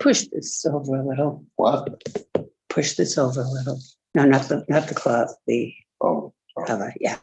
push this over a little. What? Push this over a little. No, not the cloth, the Oh, sorry. cover. Yeah.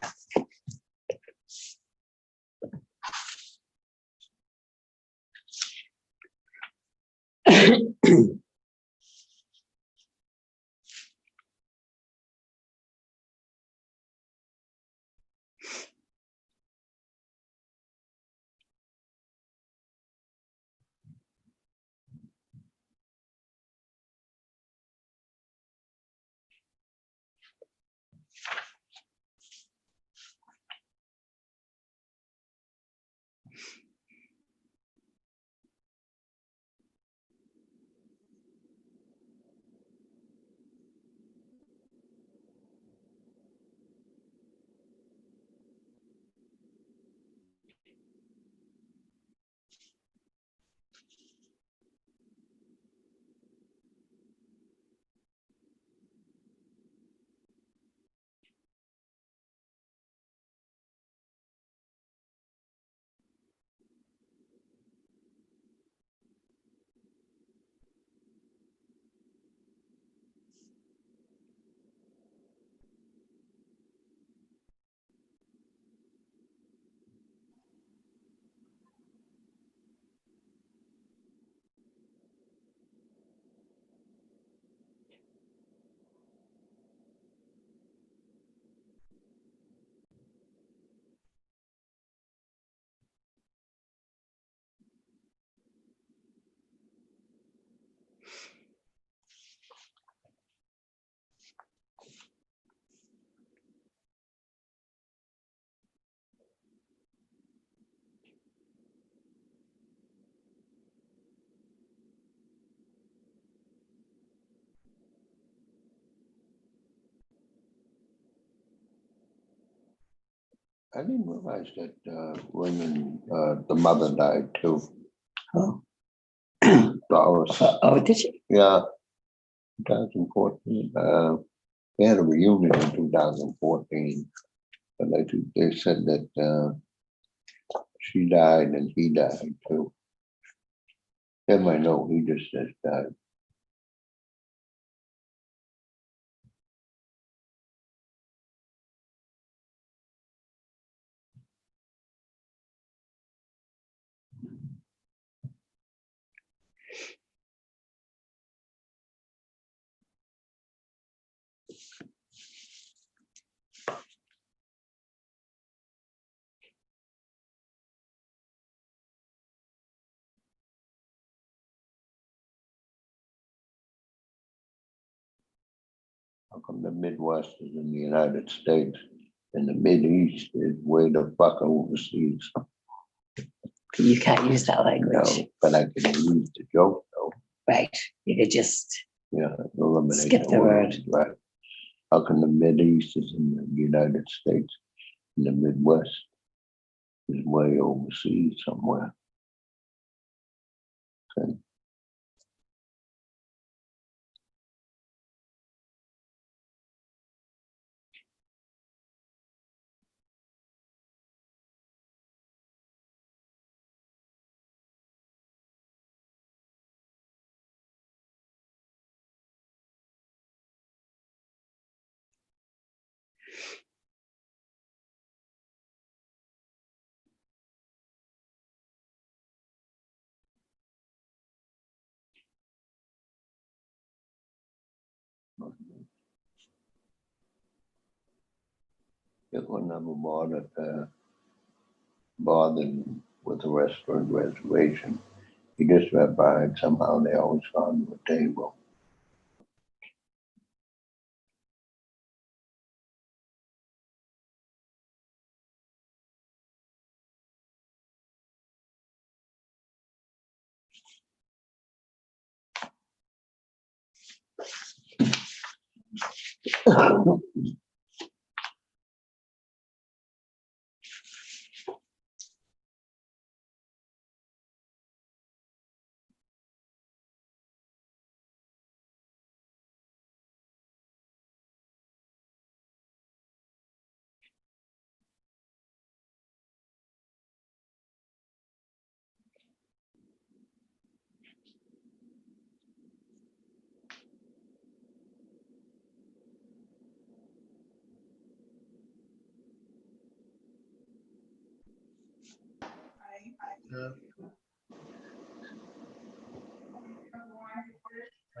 I didn't realize that women, the mother died too. Oh. Doris. Oh, did she? Yeah, 2014. They had a reunion in 2014, but they said that she died and he died too. Him I know, he just died. How come the Midwest is in the United States and the Mideast is way the fuck overseas? You can't use that language. No, but I can use the joke though. Right. You could just Eliminate skip the word. Right. How come the Mideast is in the United States and the Midwest is way overseas somewhere? Okay. It was never bothered with the restaurant reservation. He just went by and somehow they always found him a table.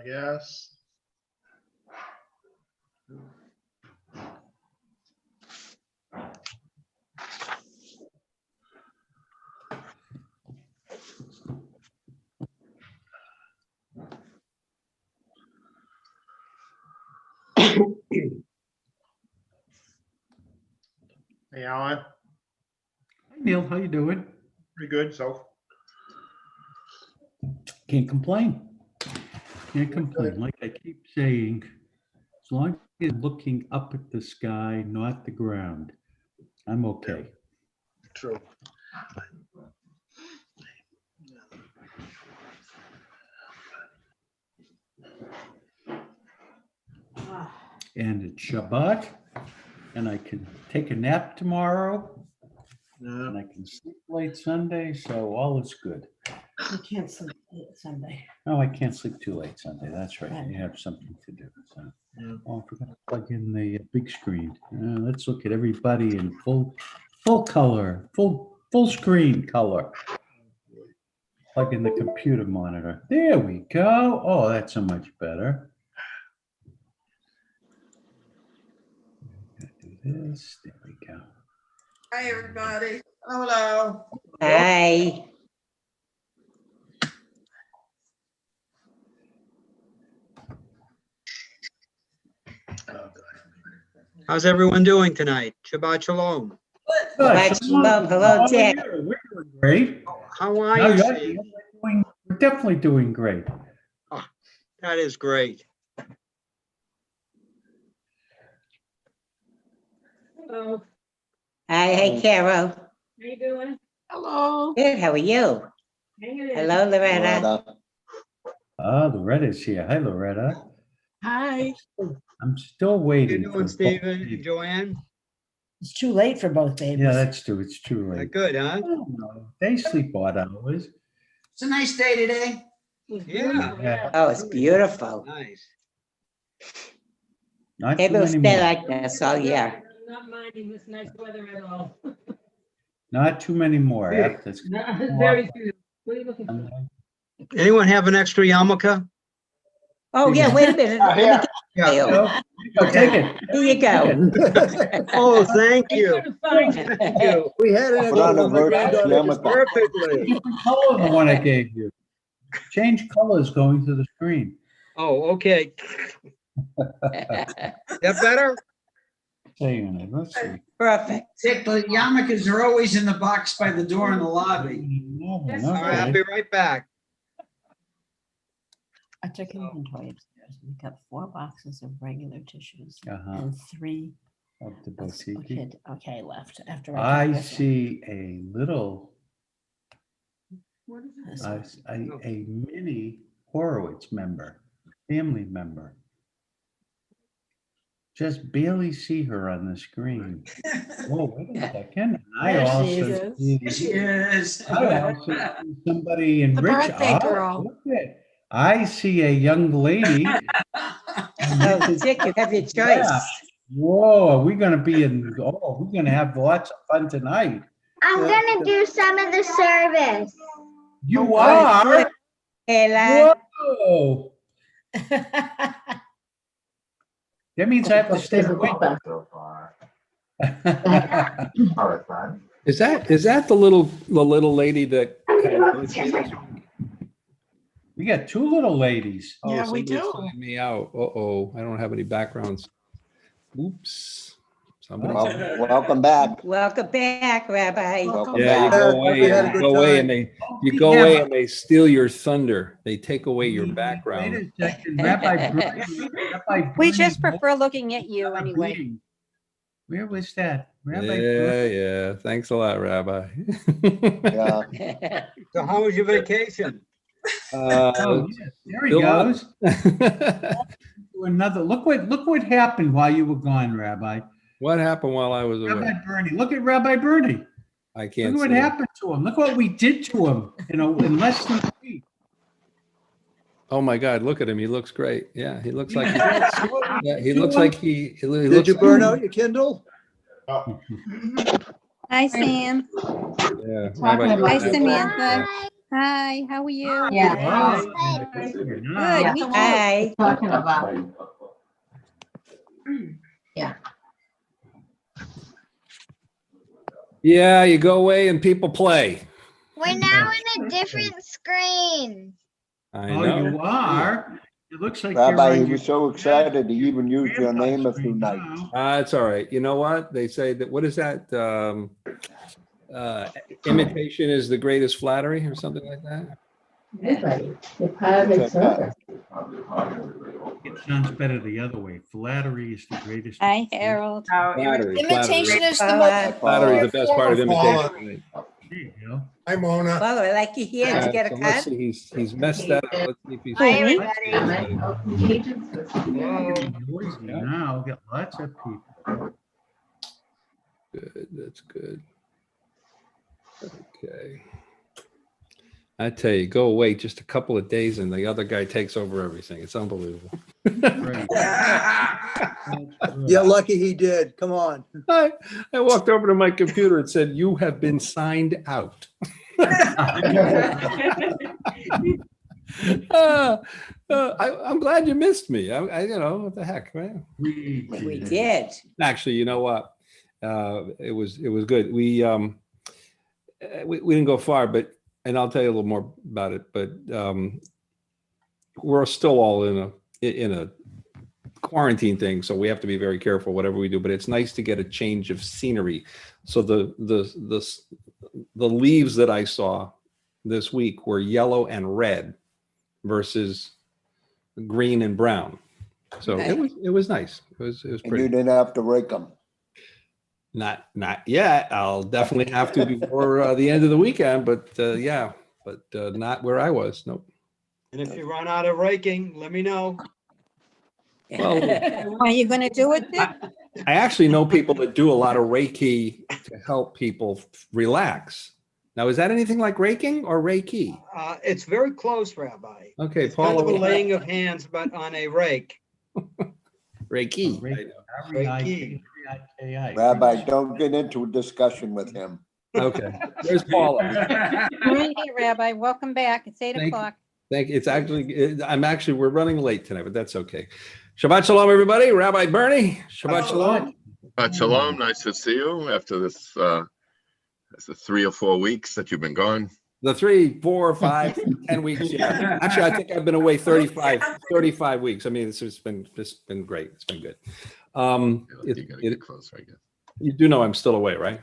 I guess. Hey, Alan, Hi, Neil, how you doing? pretty good, so. Can't complain. Can't complain. Like I keep saying, as long as you're looking up at the sky, not the ground, I'm okay. True. And it's Shabbat, and I can take a nap tomorrow, Yeah. and I can sleep late Sunday, so all is good. You can't sleep Sunday. No, I can't sleep too late Sunday. That's right. You have something to do. So. Yeah. Oh, I forgot to plug in the big screen. Let's look at everybody in full color, full screen color. Plug in the computer monitor. There we go. Oh, that's so much better. Do this. There we go. Hi, everybody. Hello. Hi. How's everyone doing tonight? Shabbat Shalom. Shabbat Shalom. Hello, Jack. We're doing great. How are No, you? you're Steve? we're definitely doing great. That is great. Hello, Hi, hey, Carol. how you doing? Hello. Good, how are you? Hanging in. Hello, Loretta. Loretta's here. Hi, Loretta. Hi. I'm still How you waiting. doing, for Stephen both- and Joanne? It's too late for both babies. Yeah, that's true. It's too late. Good, huh? I don't know. They sleep odd hours. It's a nice day today. Yeah. Yeah. Oh, it's beautiful. Nice. Not Maybe too it'll many stay more. like this all year. I'm not minding this nice weather at all. Not too many more. Yeah. After it's Not very few. What are you looking for? Anyone have an extra yarmulke? Oh, yeah, wait a minute. Let me get Yeah. you. Go, take it. Here you go. Oh, thank I you. couldn't find it. Thank you. We had an Put on extra a one. My virtual granddaughter just yarmulke. Perfectly. Different color than the one I gave you. Change colors going to the screen. Oh, okay. That better? Hang on, let's see. Perfect. Dick, the yarmulkes are always in the box by the door in the lobby. All right, I'll be right back. I took inventory upstairs. We got 4 boxes of regular tissues Uh-huh. and 3 Of the of boutique. okay left after I I took this one. see a little, What is it? This I one. s- a mini Horowitz member, family member. Just barely see her on the screen. Whoa, wait a second. I There she also is. see. Here she is. I also see somebody enrich. birthday girl. Look at, I see a young lady. Oh, Dick, you have your choice. Yeah. Whoa, are we gonna be in, we're gonna have lots of fun tonight. I'm gonna do some of the service. You Oh, are? Kayla. Whoa, that means I have to stay awake. Is that the little lady that? had a birthday this week? We got 2 little ladies. Oh, Yeah, we somebody's do. signing me out. Uh-oh, I don't have any backgrounds. Oops. Somebody. Welcome back. Welcome back, Rabbi. Welcome Yeah, you back. go away, We had a and you good go away time. and you go away and they steal your thunder. They take away your background. Wait a second, Rabbi Bernie. We just prefer looking at you anyway. Reading. Where was that? Rabbi Yeah, Bernie? yeah. Thanks a lot, Rabbi. Yeah. So how was your vacation? Oh, yes, there he Still on. goes. Another, look what happened while you were gone, Rabbi. What happened while I was Rabbi away? Bernie, look at Rabbi Bernie. I Look can't at what see. happened to him. Look what we did to him, in less than a week. Oh my God, look at him. He looks great. Yeah, he looks like Yeah, he looks like he Did looks you like- burn out your Kindle? Hi, Sam. Yeah. Hi, Rabbi- Samantha. Hi, how are you? Yeah. Good. Nice. me too. Hi. Talking about. Yeah, you go away and people play. We're now on a different screen. I Oh, know. you are? It looks like you're Rabbi, on he your was so excited, he even used your name a few grandpa nights. screen now. It's all right. You know what? They say that, what is that? Imitation is the greatest flattery or something like that. What's that? It sounds better the other way. Flattery is the greatest. Hi, Harold. Flattery. Imitation is the most. Flattery is the best part of Paula. imitation. There you go. Hi, Mona. Well, I like you here to get a So let's cut. see, he's messed that up. Let's see if he's. Hi, me? everybody. Noisy now, got lots of people. Good, that's good. Okay. I tell you, go away just a couple of days and the other guy takes over everything. It's unbelievable. Great. Yeah, lucky he did. Come on. I walked over to my computer and said, "You have been signed out." I'm glad you missed me. You know, what the heck, man. We did. Actually, you know what? It was good. We didn't go far, but and I'll tell you a little more about it. But we're still all in a quarantine thing, so we have to be very careful whatever we do. But it's nice to get a change of scenery. So the leaves that I saw this week were yellow and red versus green and brown. So it was nice. It was And pretty. you didn't have to rake them. Not yet. I'll definitely have to before the end of the weekend, but yeah, but not where I was. Nope. And if you run out of raking, let me know. Well, Are you gonna do it then? I actually know people that do a lot of Reiki to help people relax. Now, is that anything like raking or Reiki? It's very close, Rabbi. Okay, It's kind of a Paula. laying of hands, but on a rake. Reiki. R-E-I-K-I. Rabbi, don't get into a discussion with him. Okay. Where's Paula? Right here, Rabbi. Welcome back. It's 8 o'clock. Thank you. We're running late tonight, but that's okay. Shabbat Shalom, everybody. Rabbi Bernie. Shabbat Shalom. Shalom, nice to see you after this 3 or 4 weeks that you've been gone. The 3, 4, 5, 10 weeks. Yeah. Actually, I think I've been away 35 weeks. I mean, it's been great. It's been good. You gotta get closer, I guess. You do know I'm still away, right?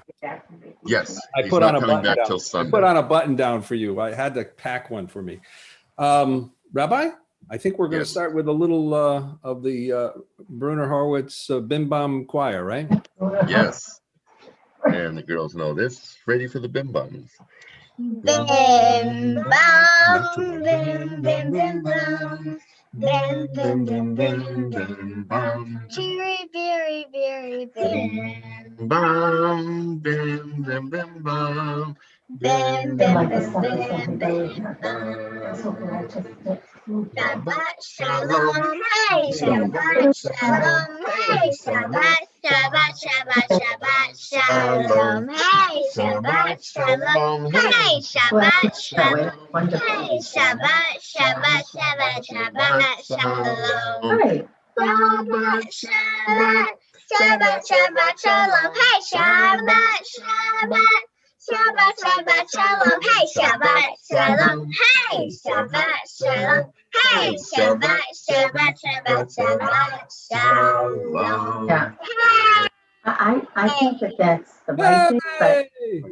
Yes, I he's put not on a coming button back down. till I Sunday. put on a button down for you. I had to pack one for me. Rabbi, I think we're going to Yes. start with a little of the Bruner Horowitz Bim Bam Choir, right? Yes, and the girls know this. Ready for the bim bums. Bim bam, bim bim bim bam, bim bim bim bim bim bam, cheery beery beery bim, Bum, bim, bim, bim, bum. bim bim bim bim bim bam. Shabbat shalom, hey, Shabbat shalom, hey, Shabbat, Shabbat, Shabbat, Shabbat shalom, hey, Shabbat shalom, hey, Shabbat shalom, hey, Shabbat, Shabbat, Shabbat, Shabbat shalom, Shabbat, Shabbat, Shabbat, Shabbat shalom, hey, Shabbat, Shabbat. Shabbat, Shabbat, Shalom, hey, Shabbat, Shalom, hey, Shabbat, Shalom, hey, Shabbat, Shabbat, Shabbat, Shabbat, Shalom. Yeah. I think that's the right thing, but Hey!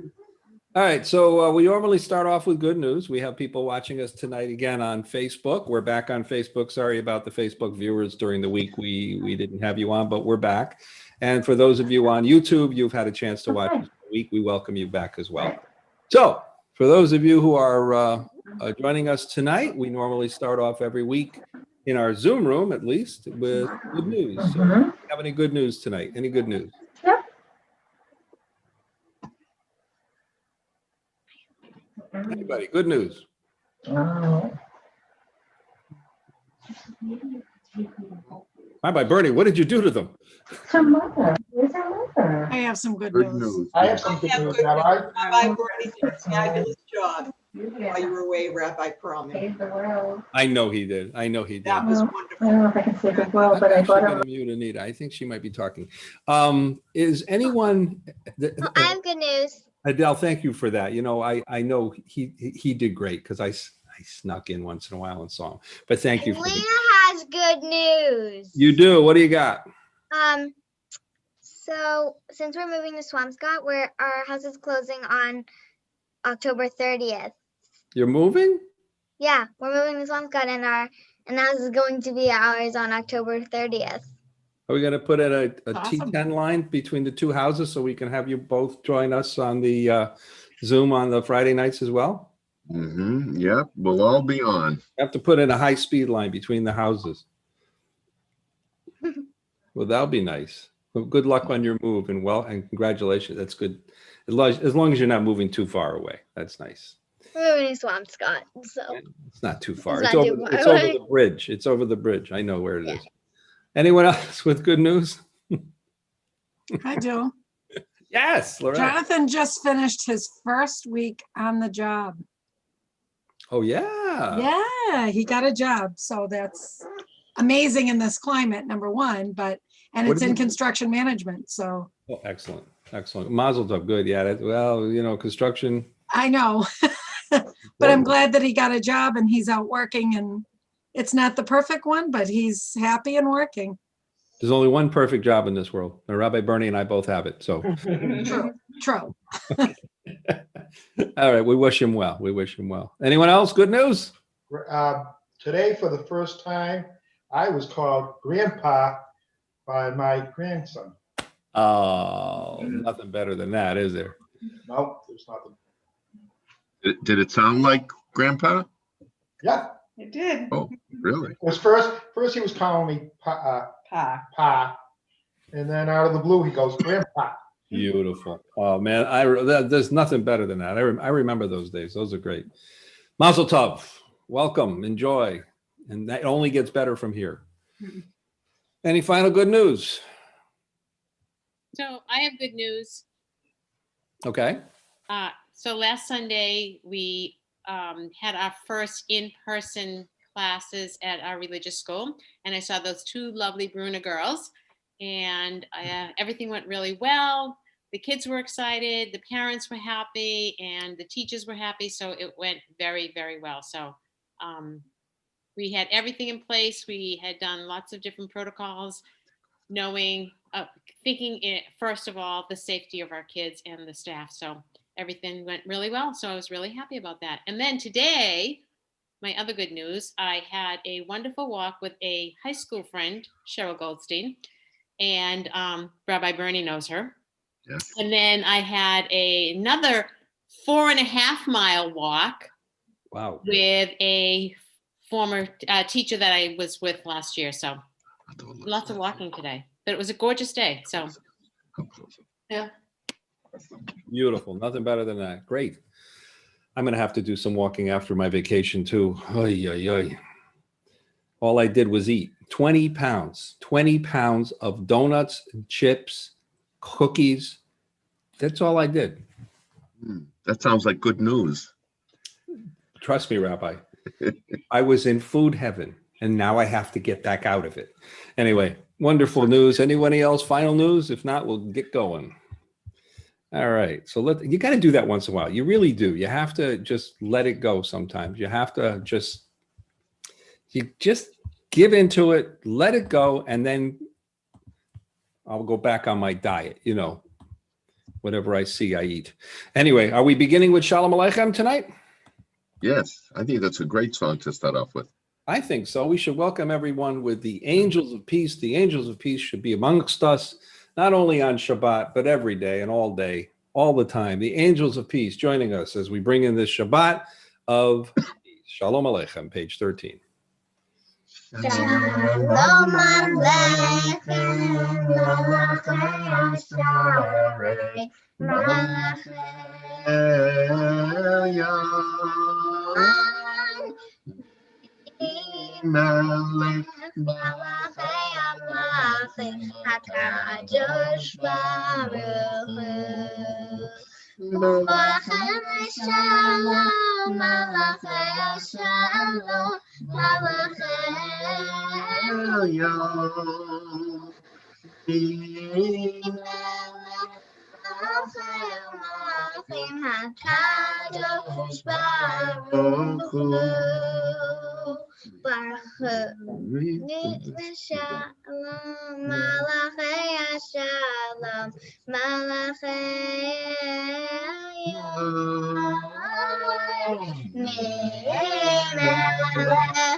All right, so we normally start off with good news. We have people watching us tonight again on Facebook. We're back on Facebook. Sorry about the Facebook viewers during the week. We didn't have you on, but we're back. And for those of you on YouTube, you've had a chance to watch us for a week. We welcome you back as well. So for those of you who are joining us tonight, we normally start off every week in our Zoom room, at least, with good news. So, do you have any good news tonight? Any good news? Yep. Anybody? Good news. Rabbi Bernie, what did you do to them? Her mother, where's her mother? I have some good Good news. news. I have some good news, Rabbi. Rabbi Bernie did a fabulous job. while you were away, Rabbi Perlman. Save the world. I know he did. I know he did. That was Well, I wonderful. don't know if I can save the world, but I I'm bought actually going a. to mute Anita. I think she might be talking. Is anyone? Well, I have good news. Adele, thank you for that. You know, I know he did great because I snuck in once in a while and saw him. But thank you for Leah that. has good news. You do. What do you got? So since we're moving to Swampscott, our house is closing on October 30th. You're moving? Yeah, we're moving to Swampscott, and the house is going to be ours on October 30th. Are we going to put in a Awesome. T10 line between the two houses so we can have you both join us on the Zoom on the Friday nights as well? Yep, we'll all be on. Have to put in a high-speed line between the houses. Well, that'll be nice. Well, good luck on your move and congratulations. That's good. As long as you're not moving too far away. That's nice. We're moving to Swampscott, so It's not too far. It's It's not over, too far it's over away. the bridge. It's over the bridge. I know where it Yeah. is. Anyone else with good news? I do. Yes, Loretta. Jonathan just finished his first week on the job. Oh, yeah. Yeah, he got a job. So that's amazing in this climate, number one, and What it's did in he- construction management. So Oh, excellent. Excellent. Mazel tov. Good. Yeah. Well, you know, construction. I know, but I'm glad that he got a job and he's out working, and it's not the perfect one, but he's happy and working. There's only one perfect job in this world. And Rabbi Bernie and I both have it. So, True. all right. We wish him well. We wish him well. Anyone else? Good news? Today, for the first time, I was called Grandpa by my grandson. Oh, nothing better than that, is there? No, there's nothing. Did it sound like Grandpa? Yeah, It did. Oh, really? it was first he was calling me Pa, and then out of the blue he goes Grandpa. Beautiful. Oh, man. There's nothing better than that. I remember those days. Those are great. Mazel tov. Welcome. Enjoy. And that only gets better from here. Any final good news? So I have good news. Okay. So last Sunday, we had our first in-person classes at our religious school. And I saw those two lovely Bruna girls. And everything went really well. The kids were excited. The parents were happy. And the teachers were happy. So it went very, very well. So we had everything in place. We had done lots of different protocols, thinking first of all, the safety of our kids and the staff. So everything went really well. So I was really happy about that. And then today, my other good news, I had a wonderful walk with a high school friend, Cheryl Goldstein, and Rabbi Bernie knows her. Yeah. And then I had another 4.5 mile walk. Wow. With a former teacher that I was with last year. So lots of walking today, but it was a gorgeous day. So yeah. Beautiful. Nothing better than that. Great. I'm going to have to do some walking after my vacation too. Oy, oy, oy. All I did was eat 20 pounds of donuts, chips, cookies. That's all I did. That sounds like good news. Trust me, Rabbi. I was in food heaven, and now I have to get back out of it. Anyway, wonderful news. Anybody else? Final news? If not, we'll get going. All right. So you got to do that once in a while. You really do. You have to just let it go sometimes. You have to just give into it, let it go, and then I'll go back on my diet. You know, whatever I see, I eat. Anyway, are we beginning with Shalom Aleichem tonight? Yes, I think that's a great song to start off with. I think so. We should welcome everyone with the angels of peace. The angels of peace should be amongst us, not only on Shabbat, but every day and all day, all the time. The angels of peace joining us as we bring in this Shabbat of peace. Shalom Aleichem, page 13. Shalom Aleichem. HaKadosh Baruch Hu. Malachei Shalom, Malachei Shalom, Malachei Elyon. Malachim HaKadosh Baruch Hu. Baruch Hu. Shalom, Malachei Shalom, Malachei Elyon.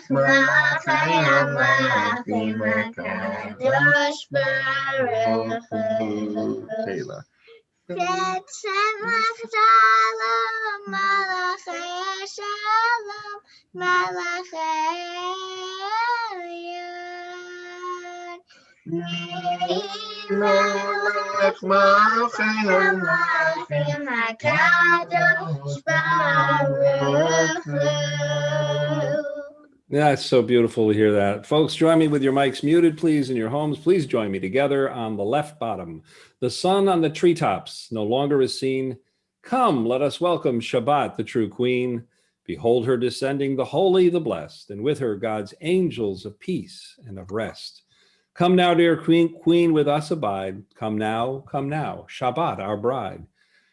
Malachei HaMalachim HaKadosh Baruch Hu. Kayla. Shalom, Malachei Shalom, Malachei Elyon. Melech Malachei HaMalachim HaKadosh Baruch Hu. Yeah, it's so beautiful to hear that. Folks, join me with your mics muted, please, in your homes. Please join me together on the left bottom. The sun on the treetops no longer is seen. Come, let us welcome Shabbat, the true queen. Behold her descending, the holy, the blessed, and with her God's angels of peace and of rest. Come now, dear queen, with us abide. Come now, Shabbat, our bride.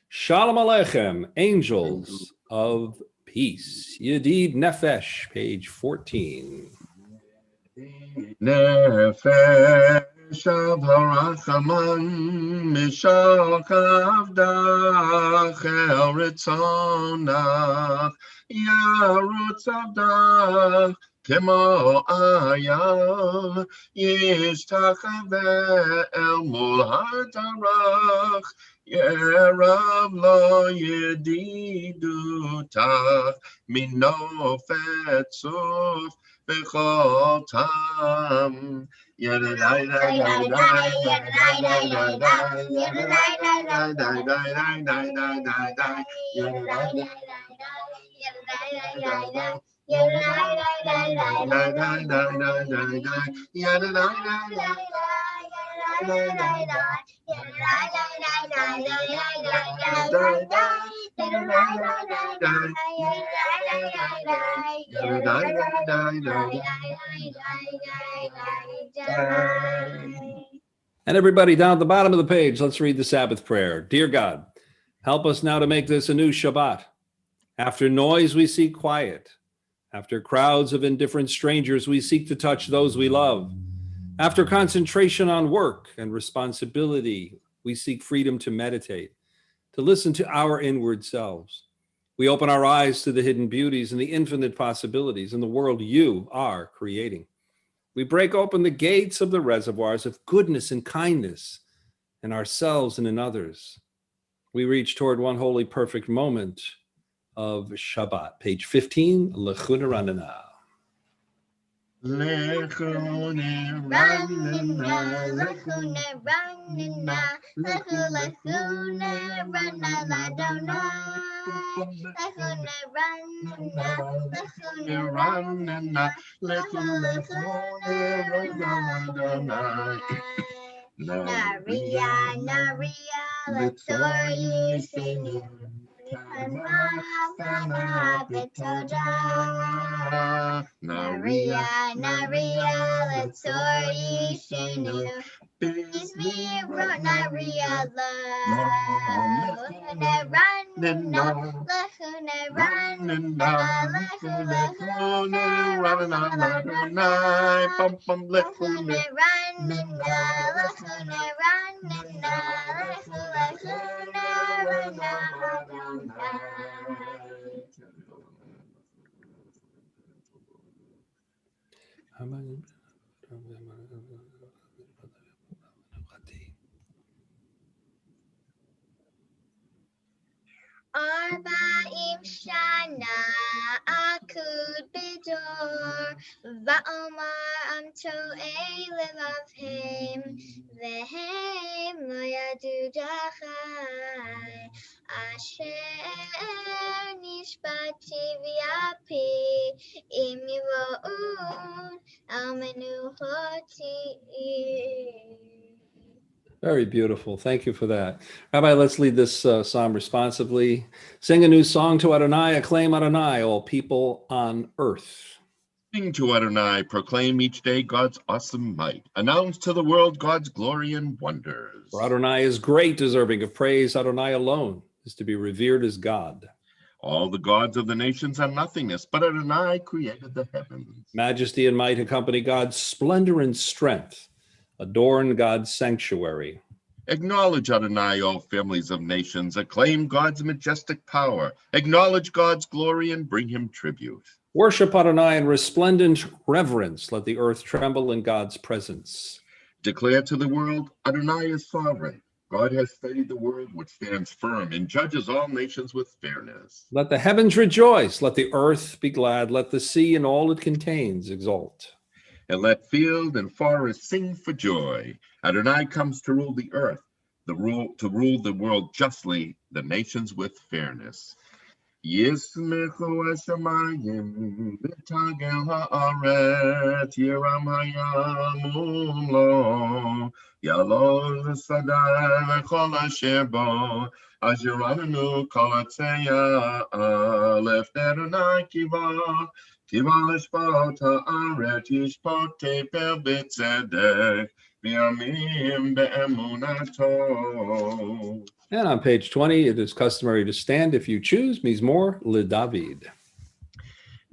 Shalom Aleichem, angels of peace. Yedid Nefesh, page 14. Nefesh av harachaman mishal kavdach el ritzonach yarutz avdach kemo ayav yishtachave el mul hatarach yerav lo yedidutach mino fetzuf b'chol tam. And everybody down at the bottom of the page, let's read the Sabbath prayer. Dear God, help us now to make this a new Shabbat. After noise, we seek quiet. After crowds of indifferent strangers, we seek to touch those we love. After concentration on work and responsibility, we seek freedom to meditate, to listen to our inward selves. We open our eyes to the hidden beauties and the infinite possibilities in the world you are creating. We break open the gates of the reservoirs of goodness and kindness in ourselves and in others. We reach toward one holy, perfect moment of Shabbat. Page 15, Lechuna Ranana. Lechune ranina, lechune ranina, lechune ranina ladonai. Lechune ranina, lechune ranina, lechune ranina ladonai. Naria, naria, letzor yisenu. Naria, naria, letzor yishenu. Bismiro, naria, lechune ranina, lechune ranina, lechune ranina ladonai. Lechune ranina, lechune ranina, lechune ranina ladonai. Arba'im shana akud bidor va'omar amto'ei levavhem vehem lo yadu dachai asher nishbati v'yapi im yivo'un al menuchoti. Very beautiful. Thank you for that. Rabbi, let's lead this psalm responsibly. Sing a new song to Adonai, acclaim Adonai, all people on earth. Sing to Adonai, proclaim each day God's awesome might. Announce to the world God's glory and wonders. For Adonai is great, deserving of praise. Adonai alone is to be revered as God. All the gods of the nations are nothingness, but Adonai created the heavens. Majesty and might accompany God's splendor and strength. Adorn God's sanctuary. Acknowledge Adonai, all families of nations. Acclaim God's majestic power. Acknowledge God's glory and bring him tribute. Worship Adonai in resplendent reverence. Let the earth tremble in God's presence. Declare to the world, Adonai is sovereign. God has steadied the world which stands firm and judges all nations with fairness. Let the heavens rejoice. Let the earth be glad. Let the sea and all it contains exult. And let field and forest sing for joy. Adonai comes to rule the earth, to rule the world justly, the nations with fairness. Yismechu hashamayim v'tagel haaretz yiram hayam lo yalol v'sadar v'chol asher bo asher ananu kol atzeya left Adonai kiva lishpot haaretz yishpot tepel b'tzedek v'yamim be'emunato. And on page 20, it is customary to stand if you choose. Mizmor LeDavid.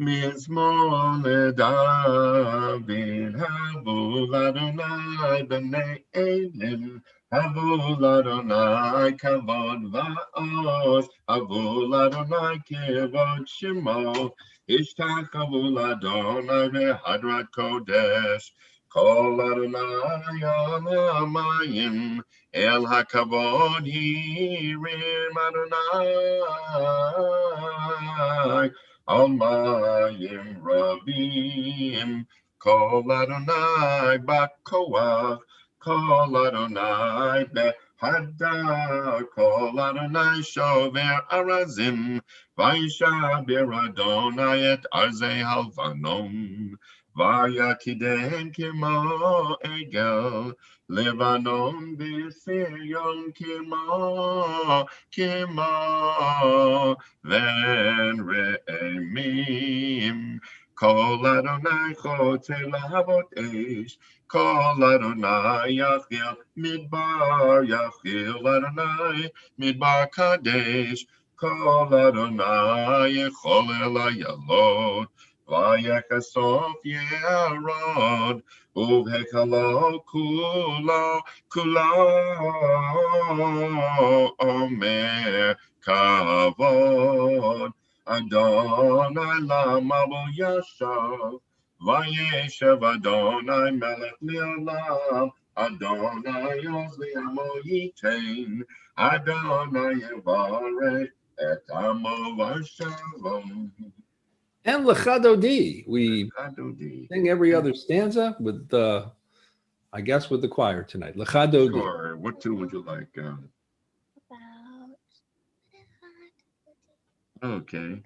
Mizmor LeDavid, havu l'Adonai b'nei Elim, havu l'Adonai kavod va'oz, havu l'Adonai kivod shemo, ishtachavu l'Adonai v'hadrat kodesh, kol Adonai al hamayim, El hakavod hirim Adonai Almayim Rabim Kol Adonai Bakoach Kol Adonai Behadar Kol Adonai Shover Arazim Vaishabir Adonai et Arzei Halvanom Vayakidem Kimo Egel Lebanon b'Sirion kimo then re'emim kol Adonai chotei lahavot eish kol Adonai yachil Adonai midbar kadesh kol Adonai yecholel hayalot vayakasof yerod Uvhekalo kulo omer kavod Adonai lamavu yashav Vayeshev Adonai melech le'olam Adonai ozli amo yitain Adonai yevarech et amo v'shalom. And Lechadodi. We sing every other stanza with the, I guess, with the choir tonight. Lechadodi. Sure. What two would you like? Okay.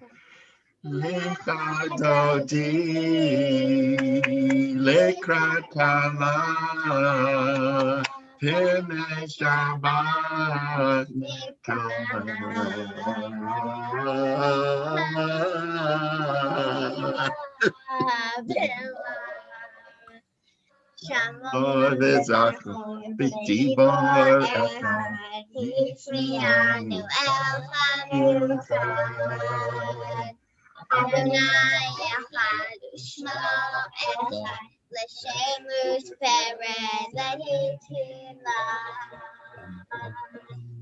Lechadodi, lekrat kala, pene Shabbat, Adonai echad u'shmo echad l'shem u'spered l'hitila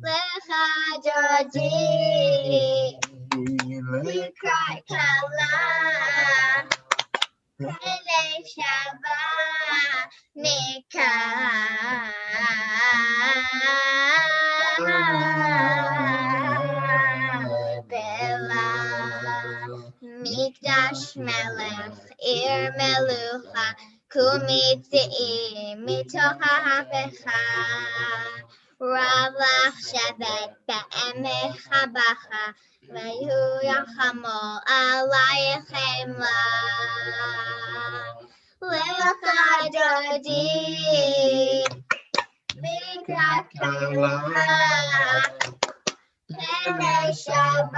l'chadodi l'krat kala p'nei Shabbat Mikdash melech ir melucha kumitziim mitoch ha'hapecha Ravach shevet be'emech habacha ve'hu yachamo alayechem la Lechadodi לקראת כלה. פני שבת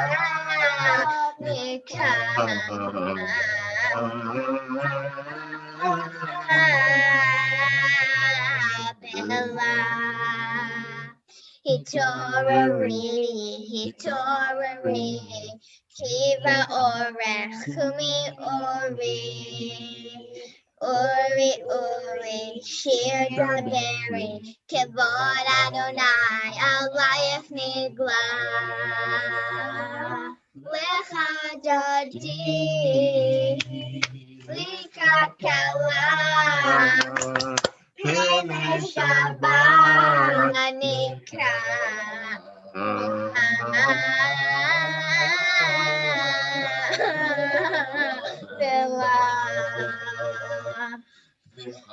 נקרא. התעוררי, קיבה אורך ומאורי. אורי, שיר דברי, כבוד אדוני עלייך נגלה. לך דודי, לקראת כלה. פני שבת נקרא.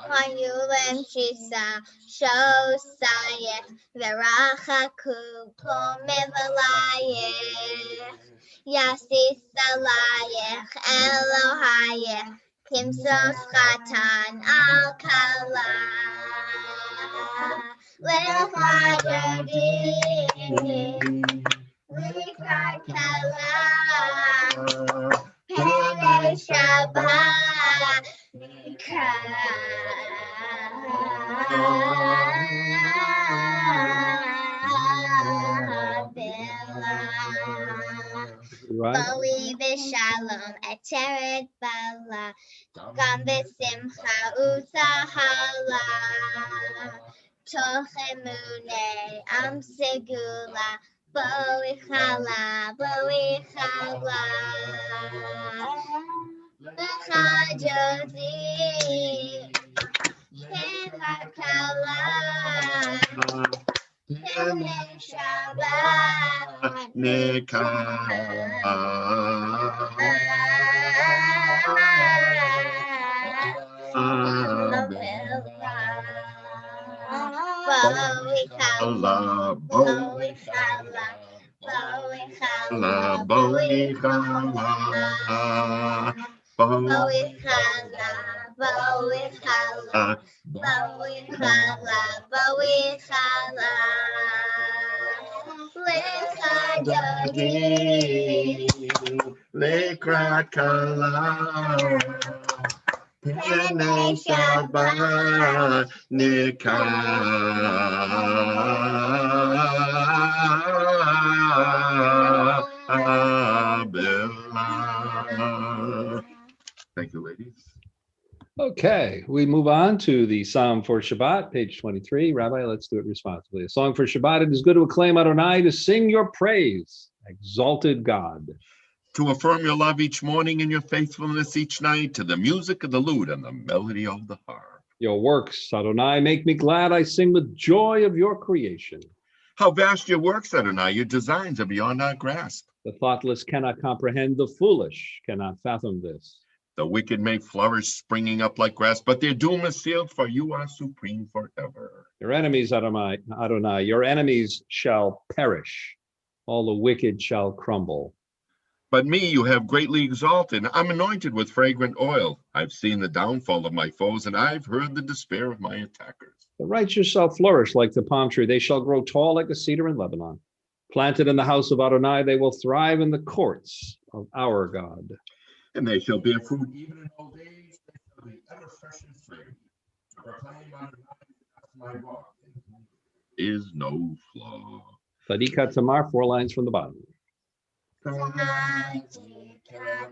היו להם שישה שוסייך ורחקו פה מבלייך. יסיס עלייך אלוהייך כמסוס חתן על כלה. לך דודי, לקראת כלה. פני שבת נקרא. בואי בשלום עטרת בעלה, גם בשמחה וצהלה. תוך אמוני עם סגולה, בואי חלה, בואי חלה. לך דודי, לקראת כלה. פני שבת נקרא. בואי חלה, בואי חלה, בואי חלה, בואי חלה. בואי חלה, בואי חלה, בואי חלה, בואי חלה. לך דודי, לקראת כלה. פני שבת נקרא. Thank you, ladies. Okay, we move on to the Psalm for Shabbat, page 23. Rabbi, let's do it responsibly. A song for Shabbat. It is good to acclaim Adonai, to sing your praise, exalted God. To affirm your love each morning and your faithfulness each night, to the music of the lute and the melody of the harp. Your works, Adonai, make me glad. I sing with joy of your creation. How vast your works, Adonai, your designs are beyond our grasp. The thoughtless cannot comprehend, the foolish cannot fathom this. The wicked may flourish, springing up like grass, but their doom is sealed, for you are supreme forever. Your enemies, Adonai, your enemies shall perish. All the wicked shall crumble. But me you have greatly exalted. I'm anointed with fragrant oil. I've seen the downfall of my foes, and I've heard the despair of my attackers. The righteous shall flourish like the palm tree. They shall grow tall like a cedar in Lebanon. Planted in the house of Adonai, they will thrive in the courts of our God. And they shall bear fruit even in old age. They shall be ever fresh and free. To proclaim Adonai, that's my walk. Is no flaw. Tzadika Tamar, 4 lines from the bottom.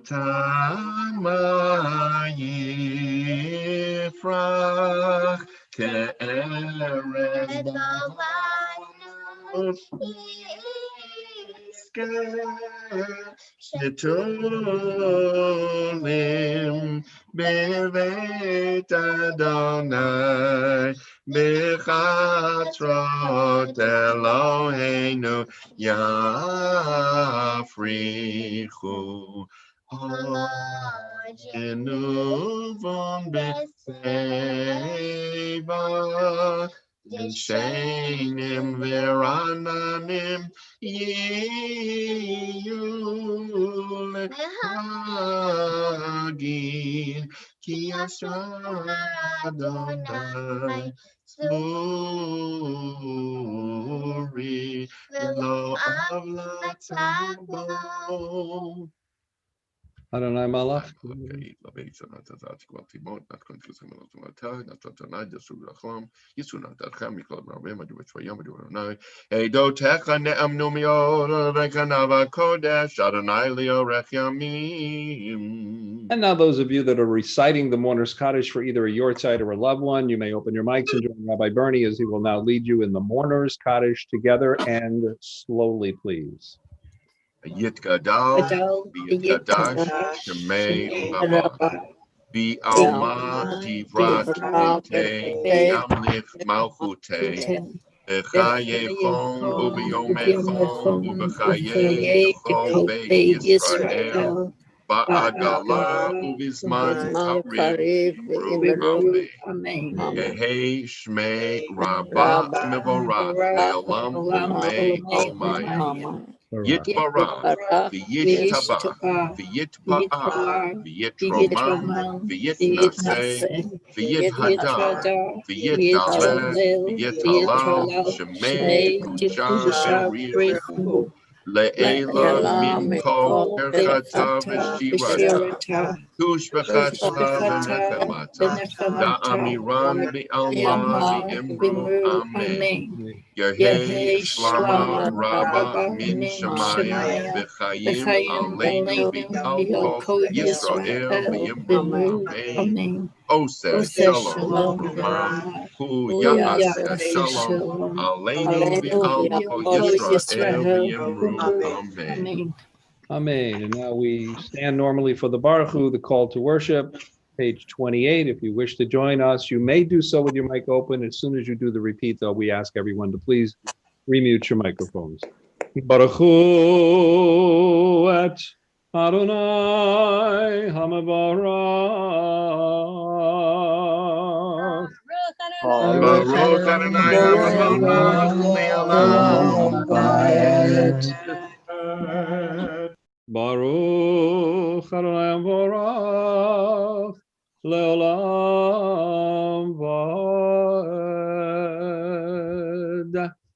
Tama yifrach ke'eretz bavaynos shetulim beveit Adonai bechatzrot Eloheinu yafrichu Genuvon beseva Shenim verananim yiyul hagin ki asher Adonai tzvu Adonai Malach. And now those of you that are reciting the Mourner's Kaddish for either a Yortzeit or a loved one, you may open your mics and join Rabbi Bernie as he will now lead you in the Mourner's Kaddish together and slowly, please. Yitgadal, Yitgadash, Shemei Rabba, Be Alma Divrat Te, Yamlich Malchute, Bechayechon, Ubiyomechon, Ubechayechon, Beit Yisrael, Ba'agala, Ubizman Karib, Amen. Yehei Shmei Rabba Mevorach, Le'olam U'mei Almai. Yitbarach, v'yittabach, v'yitpa'ah, v'yitromam, v'yitnaseh, v'yithadar, v'yitdalel, v'yithalal, shemei kudusha b'richu, le'ela mikol erchata v'shirata, tush v'chata v'nechemata, da'amiran v'alma v'imru, amen. Yehei shlama rabba min shemayim v'chayim aleinu v'al kol Yisrael v'yimru amen. Oseh shalom kumar hu ya'aseh shalom aleinu v'al kol Yisrael v'yimru amen. Amen. And now we stand normally for the Baruch Hu, the call to worship. Page 28. If you wish to join us, you may do so with your mic open. As soon as you do the repeat, though, we ask everyone to please remute your microphones. Baruch Hu et Adonai HaMevarach. Baruch Adonai Baruch Adonai HaMevarach. Le'olam Va'ed.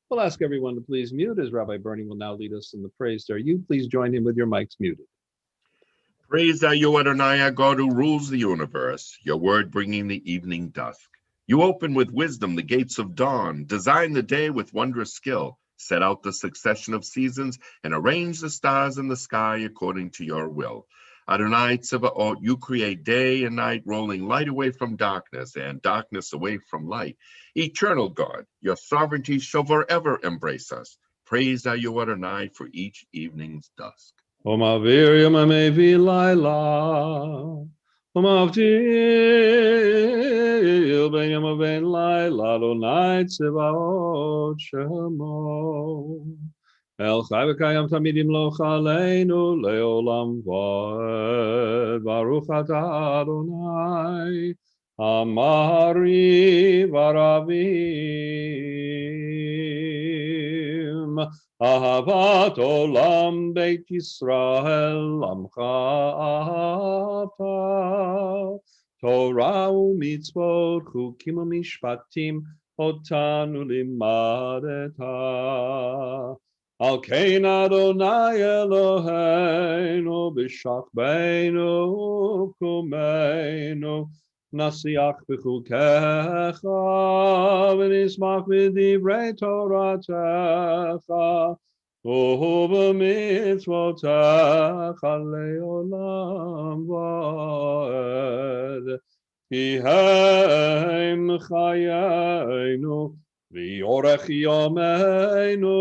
We'll ask everyone to please mute as Rabbi Bernie will now lead us in the praise. Are you please join him with your mics muted? Praise are you, Adonai, our God who rules the universe, your word bringing the evening dusk. You open with wisdom the gates of dawn, design the day with wondrous skill, set out the succession of seasons, and arrange the stars in the sky according to your will. Adonai Tzevaot, you create day and night, rolling light away from darkness and darkness away from light. Eternal God, your sovereignty shall forever embrace us. Praised are you, Adonai, for each evening's dusk. Omavir Yamamevi Laila. Omavtil Ben Yamaven Laila. Adonai Tzevaot Shemo. El Chai V'Kayam Tamidim Lo Chaleinu Leolam Va'ed. Baruch Atah Adonai Amari Varavim. Ahavat Olam Beit Yisrael Amcha Ata. Torah u'mitzvot chukim u'mishpatim otanu limadeta. Al kein Adonai Eloheinu b'shachbeinu kumeinu nasiach b'chukecha v'nismach v'divrei Toratecha u'b'mitzvotecha le'olam va'ed. Ki hem chayenu v'yorech yomeinu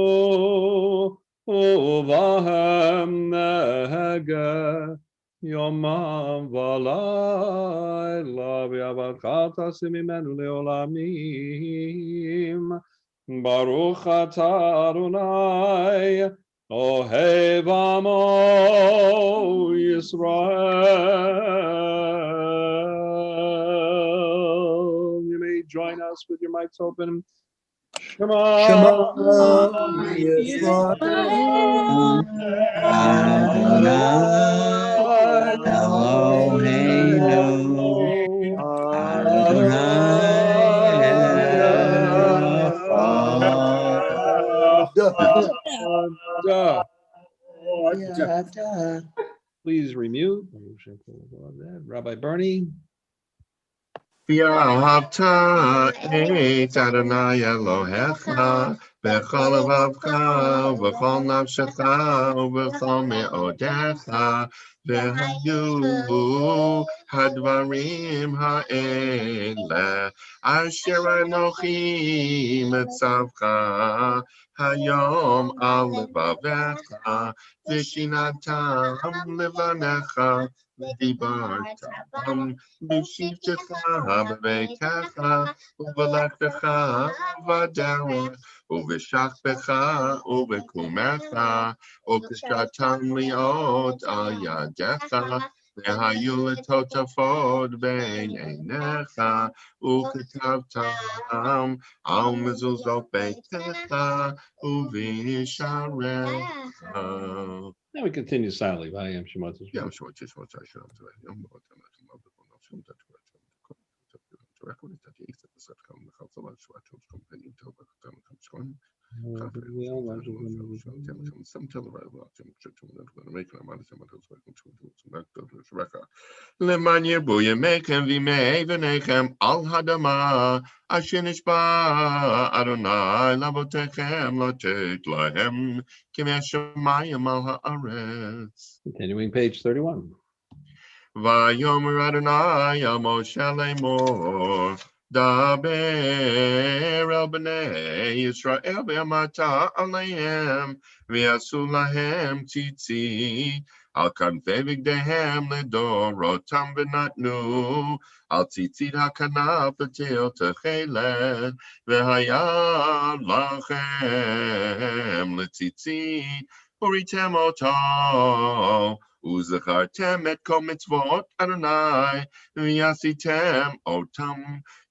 uvahem nege yomam v'layla v'yavadcha tasim imenu le'olamim. Baruch atah Adonai ohev amo Yisrael. You may join us with your mics open. Shema Yisrael Adonai Eloheinu Adonai Echad. Please remute. Rabbi Bernie. ואהבת את אדוני אלוהיך בכל לבבך ובכל נפשך ובכל מאודיך והיו הדברים האלה אשר אנוכי מצווך היום על לבביך ושיננתם לבניך ודיברת בשבתך בביתך ובלכתך בדרך ובשכבך ובקומך וקשרתם להיות על ידיך והיו לטוטפות בין עיניך וכתבתם על מזוזות ביתך ובשעריך. Now we continue silently. Vayam Shemot. Yeah, sure. Just what I should למען ירבו ימיכם וימי בניכם על האדמה אשר נשבע אדוני לאבותיכם לתת להם כמשמיים על הארץ. Continuing page 31. ויאמר אדוני אל משה לאמור דבר אל בני ישראל ואמרת עליהם ויעשו להם ציצית על כנפי בגדיהם לדורותם ונתנו על ציצית הכנף לתל תכלת והיה לכם לציצית וריתם אותו וזכרתם את כל מצוות אדוני ועשיתם אותם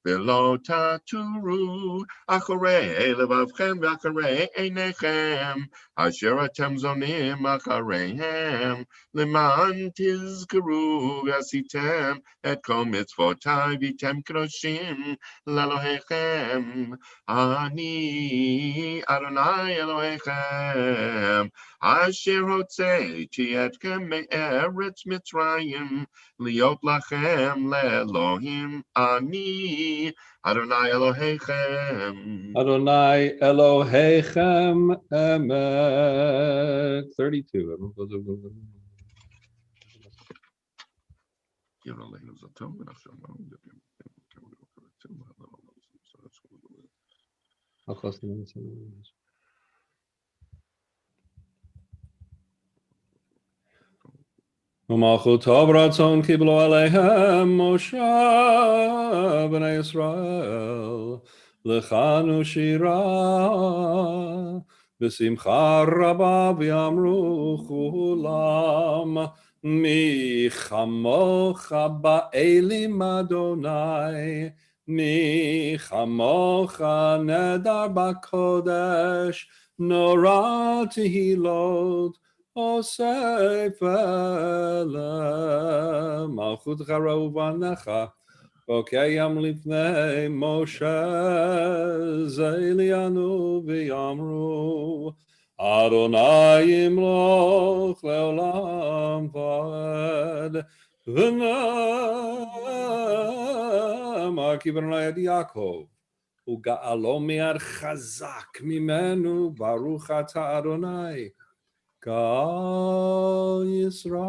ולא תתורו אחרי לבבכם ואחרי עיניכם אשר אתם זונים אחריהם למען תזכרו ועשיתם את כל מצוותיי והייתם קדושים לאלוהיכם אני אדוני אלוהיכם אשר הוצאתי אתכם מארץ מצרים להיות לכם לאלוהים אני Adonai Elohechem. Adonai Elohechem Emet. 32. How close to the ומלכותו ברצון קיבלו עליהם משה בני ישראל לכנו שירה בשמחה רבה ויאמרו כולם מי כמוך באלים אדוני מי כמוך נדר בקודש נורא תהילות אוסף אלה מלכותך ראו בניך וקיים לפני משה זה לינו ויאמרו אדוני ימלוך לעולם ועד ונאמר כי בני את יעקב וגאלו מיד חזק ממנו ברוך אתה אדוני Kal Yisrael.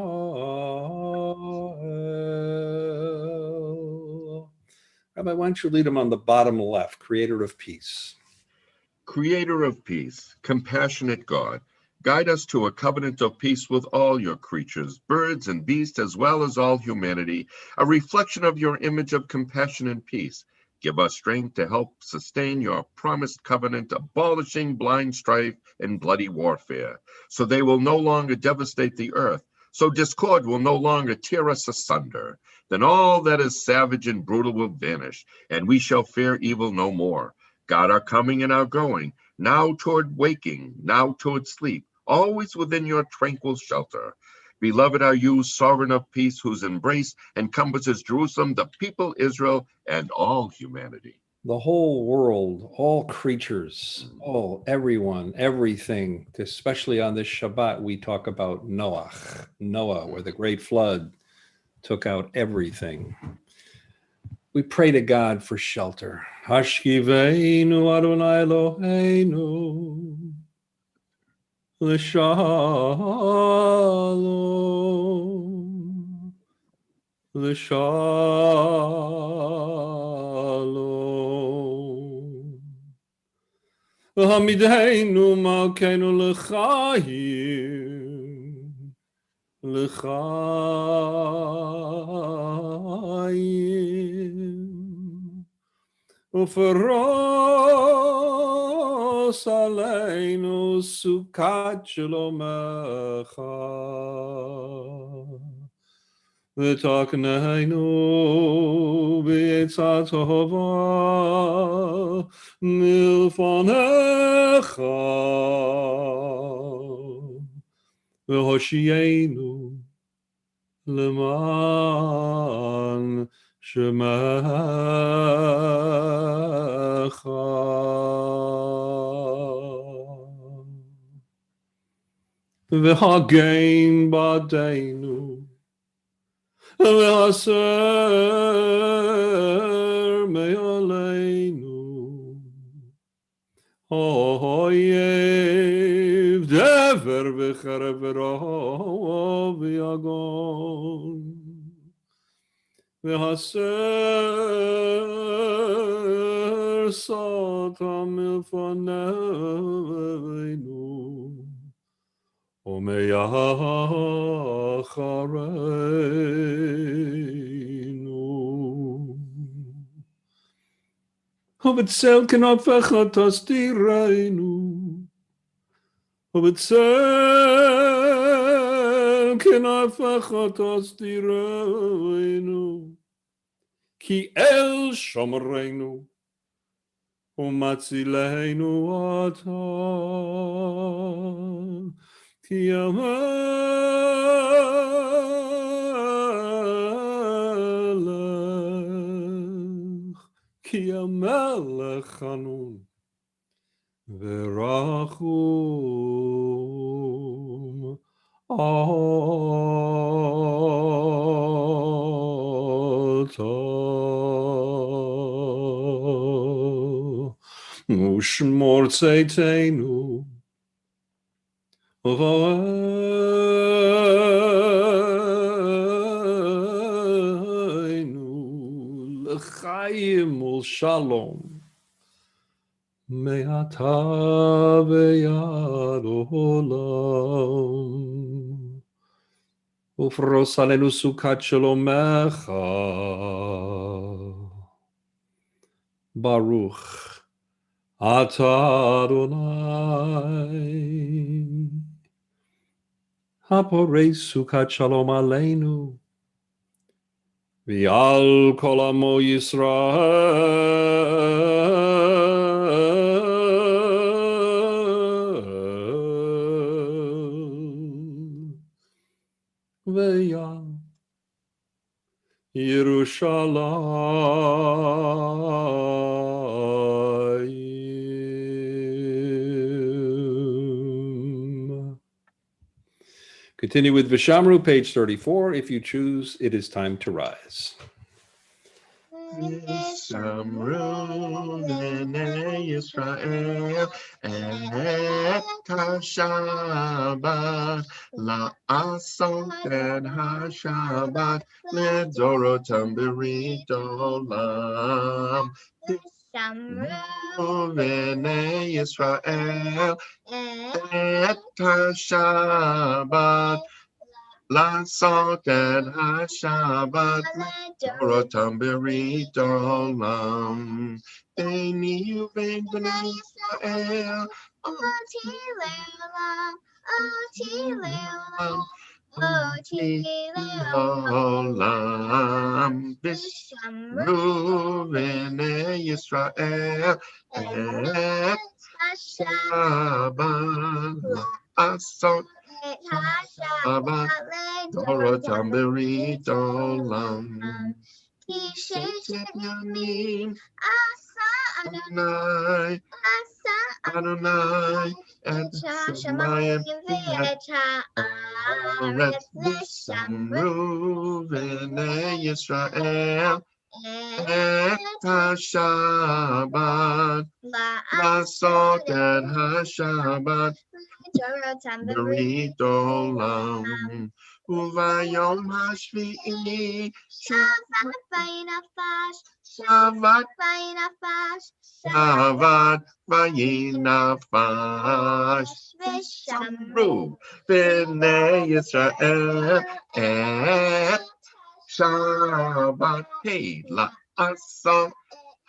Rabbi, why don't you lead him on the bottom left, creator of peace. Creator of peace, compassionate God, guide us to a covenant of peace with all your creatures, birds and beasts, as well as all humanity, a reflection of your image of compassion and peace. Give us strength to help sustain your promised covenant, abolishing blind strife and bloody warfare, so they will no longer devastate the earth, so discord will no longer tear us asunder. Then all that is savage and brutal will vanish, and we shall fear evil no more. God our coming and our going, now toward waking, now toward sleep, always within your tranquil shelter. Beloved are you, sovereign of peace, whose embrace encompasses Jerusalem, the people Israel, and all humanity. the whole world, all creatures, everyone, everything, especially on this Shabbat, we talk about Noah, where the great flood took out everything. We pray to God for shelter. Hashkiveinu Adonai Eloheinu l'shalom, l'shalom. V'hamideinu malkeinu l'chaim, l'chaim. Uferos aleinu sukat shalomecha. V'takneinu b'etzah tova milfanecha. V'hoshienu leman shemecha. V'hagein ba'deinu v'haser me'aleinu oyev dever v'cherev v'rov v'yagon v'haser satam milfaneinu Omeyachareinu. Ubetzel kenafecha tasdireinu. Ubetzel kenafecha tasdireinu. Ki el shomreinu. Umatzileinu ata. Ki Amelech Hanun V'rachum Ata U'shmor tzeiteinu L'chaim u'shalom me'ata ve'ad olam ufros alenu sukat shalomecha Baruch Ata Adonai Haporei sukat shalom aleinu V'al kol amo Yisrael V'ya Yerushalayim. Continue with Vishamru, page 34. If you choose, it is time to rise. Vishamru b'nei Yisrael et ha-Shabbat la'asot et ha-Shabbat ledorotam b'rit olam. Vishamru b'nei Yisrael et ha-Shabbat La'asot et ha-Shabbat ledorotam b'rit olam. Beini u'bein b'nei Yisrael oti le'olam, oti le'olam, oti le'olam. Vishamru b'nei Yisrael et ha-Shabbat la'asot et ha-Shabbat ledorotam b'rit olam. Ki sheshet yamim asa Adonai, Adonai, et Shamayim v'et ha'aretz v'samru v'nei Yisrael et ha-Shabbat לעשות את השבת ברית עולם וביום השביעי שבת וינפש שבת וינפש ושמרו בני ישראל את שבת לעשות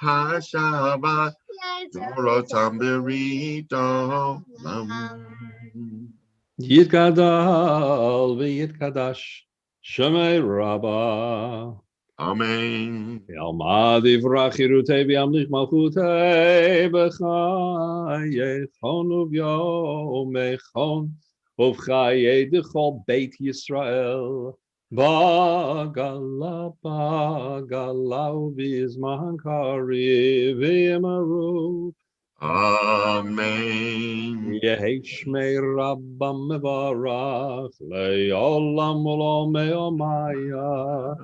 השבת דורותם ברית עולם. יתגדל ויתקדש שמי רבה. אמן. ילמד יברח חירותי וימליך מלכותי בחייכון וביומכון ובחיי דכל בית ישראל. בגלה ובזמן קריב ויאמרו אמן. יהי שמי רבם מברך לעולם ולעולמי עולמיה.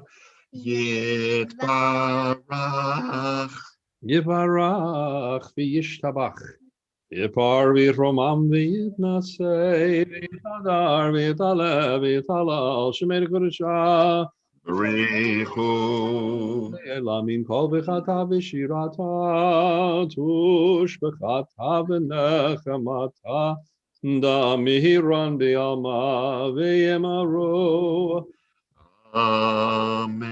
יברך וישתבח, יפאר ויתרומם ויתנשא, ויתהדר ויתעלה ויתהלל שמי קדושה. בריחו. אלא מן כל בחטא ושירתה, תושבחתה ונחמתה, דמירן בעלמא ויאמרו. Amen.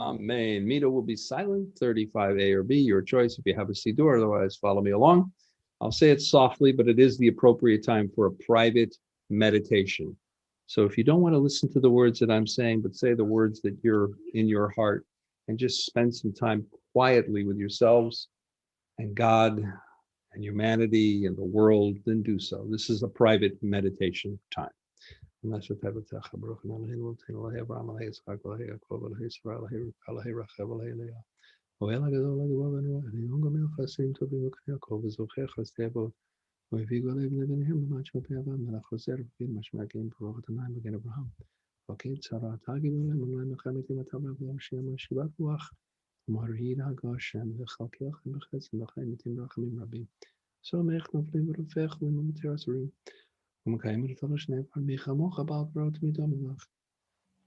Amen. Mita will be silent, 35A or B, your choice if you have a siddur, otherwise follow me along. I'll say it softly, but it is the appropriate time for a private meditation. So if you don't want to listen to the words that I'm saying, but say the words that you're in your heart and just spend some time quietly with yourselves and God and humanity and the world, then do so. This is a private meditation time. ומקיים את כל השני פעם מחמוך בעל פרות מדומך.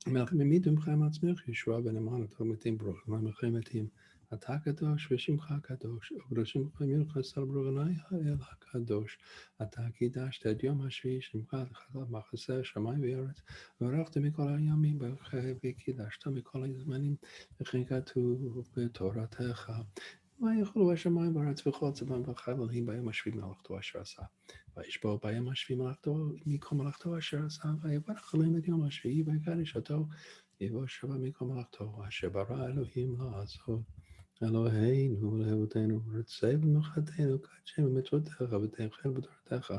מלכים מיתם חיים עצמך ישוע ונאמן אותו מתים ברוך מלכים מתים. אתה קדוש ושמך קדוש ובראשים חמילך שר ברוך האל הקדוש. אתה קידשת את יום השביעי שמך לחלל מחסה שמיים וארץ וברכת מכל הימים וקידשת מכל הזמנים וכן כתוב בתורתך. ויכלו השמיים בארץ וכל צבאם וחללים ביום השביעי מלאכתו אשר עשה. וישבור ביום השביעי מלאכתו מכל מלאכתו אשר עשה ויברך עליהם את יום השביעי ויקדש אותו יבוא שבה מכל מלאכתו אשר ברא אלוהים לעשות. אלוהינו לאבותינו רצה ומנוחתנו קדשנו במצוותיך ותאכל בתורתך.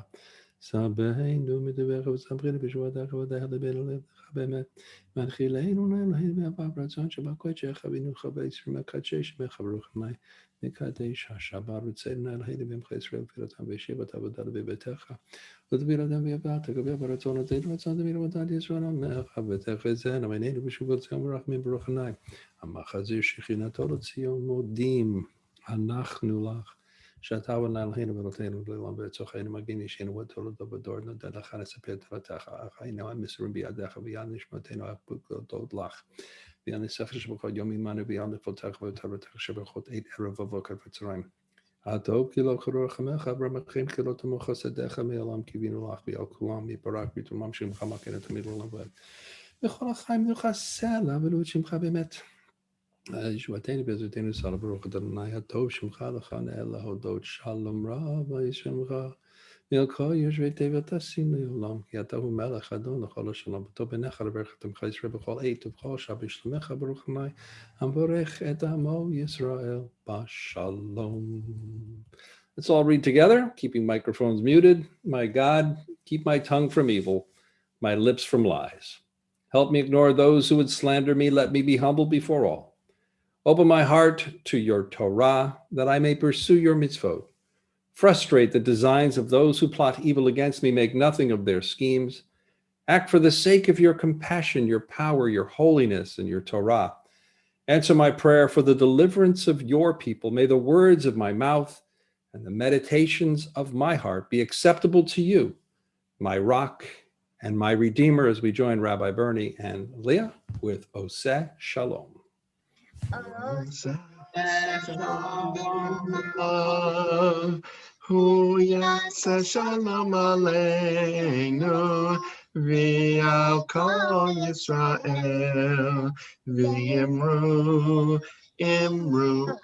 סבנו מדברך וסברינו בשבועתך ודרך לבנו לבך באמת. והנחילנו לאלוהינו באהבה ברצון שבקודשך אבינוך בישראל מקדשי שמך ברוך שמי. מקדש השבת רצנו אלוהינו בעמך ישראל ופילותם וישיבת עבודה בביתך. ותבילתם ויבאת תגביה ברצון הזה ורצון תמיד עבודת ישראל עמך ותחזינו עינינו בשובו ציון ורחמים ברוך עיני. המחזיר שכינתו לציון מודים אנחנו לך. שאתה ונהלנו ולותינו לעולם ולצורכנו מגן אישנו ותולדו בדור נודע לך נספר תורתך חיינו המסורים בידיך ויד נשמתנו להודות לך. ויד נספר שבכל יום עמנו ויד נפלתך ותורתך שברכות עת ערב ובוקר וצהריים. הטוב כי לא קרוא רחמך ברמחים כי לא תמוך חסדיך מעולם קיווינו לך ועל כולם יברך בתרומם שמך מגן תמיד לעולם ועד. וכל החיים נוכל סלע ולאות שמך באמת. ישועתנו בעזרתנו סל ברוך אדוני הטוב שמך לך נאה להודות שלום רב וישמך מלכו יושבי תבל תשים לעולם כי אתה הוא מלך אדון לכל השלום בטוב בעיניך לברך את עמך ישראל בכל עת ובכל שעה בשלומך ברוך אדוני המברך את עמו ישראל בשלום. Let's all read together, keeping microphones muted. My God, keep my tongue from evil, my lips from lies. Help me ignore those who would slander me. Let me be humble before all. Open my heart to your Torah, that I may pursue your mitzvot. Frustrate the designs of those who plot evil against me, make nothing of their schemes. Act for the sake of your compassion, your power, your holiness, and your Torah. Answer my prayer for the deliverance of your people. May the words of my mouth and the meditations of my heart be acceptable to you, my rock and my redeemer, as we join Rabbi Bernie and Leah with Oseh Shalom. Hu yaseh shalom aleinu v'al kol Yisrael v'yimru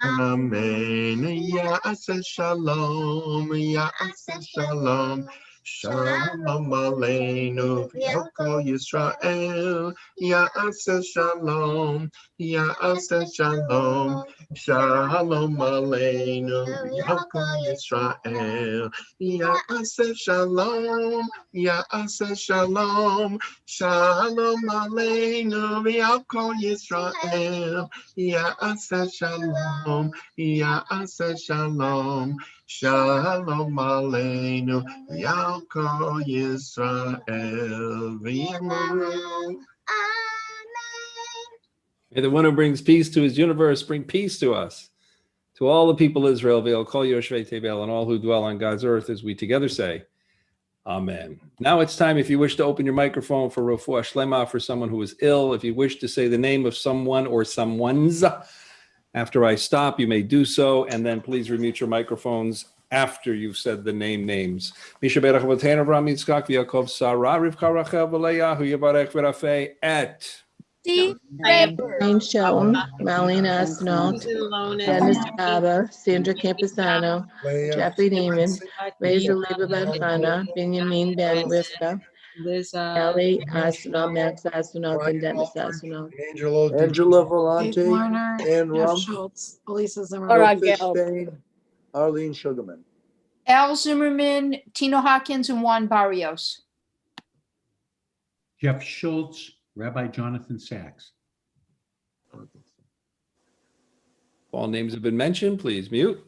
amen. Yaseh shalom, yaseh shalom. Shalom aleinu v'al kol Yisrael. Yaseh shalom, yaseh shalom. Shalom aleinu v'al kol Yisrael. Yaseh shalom, yaseh shalom. Shalom aleinu v'al kol Yisrael. Yaseh shalom, yaseh shalom. Shalom aleinu v'al kol Yisrael. V'yimru. May the one who brings peace to his universe bring peace to us, to all the people of Israel, Ve'al kol yoshvei tevel, and all who dwell on God's earth, as we together say, Amen. Now it's time, if you wish to open your microphone for refuah shlema, for someone who is ill. If you wish to say the name of someone or someone's after I stop, you may do so, and then please remute your microphones after you've said the names. Misha berach v'tein Avraham Yitzchak v'Yaakov Sarah Rivka Rachel v'Leah hu yivarech v'rafeh et James Shelton, Marlene Asnault, Dennis Abba, Sandra Campisano, Jeffrey Neiman, Reza Leba Ben Benjamin Ben Rivka, Ellie Asnault, Max Asnault, and Dennis Asnault. Angela Dave Volante, Warner, Ann Jeff Rump, Schultz, Elisa Bill Zimmerman. Fitchstain, Arlene Sugarman. Al Zimmerman, Tino Hawkins, and Juan Barrios. Jeff Schultz, Rabbi Jonathan Sachs. All names have been mentioned. Please mute.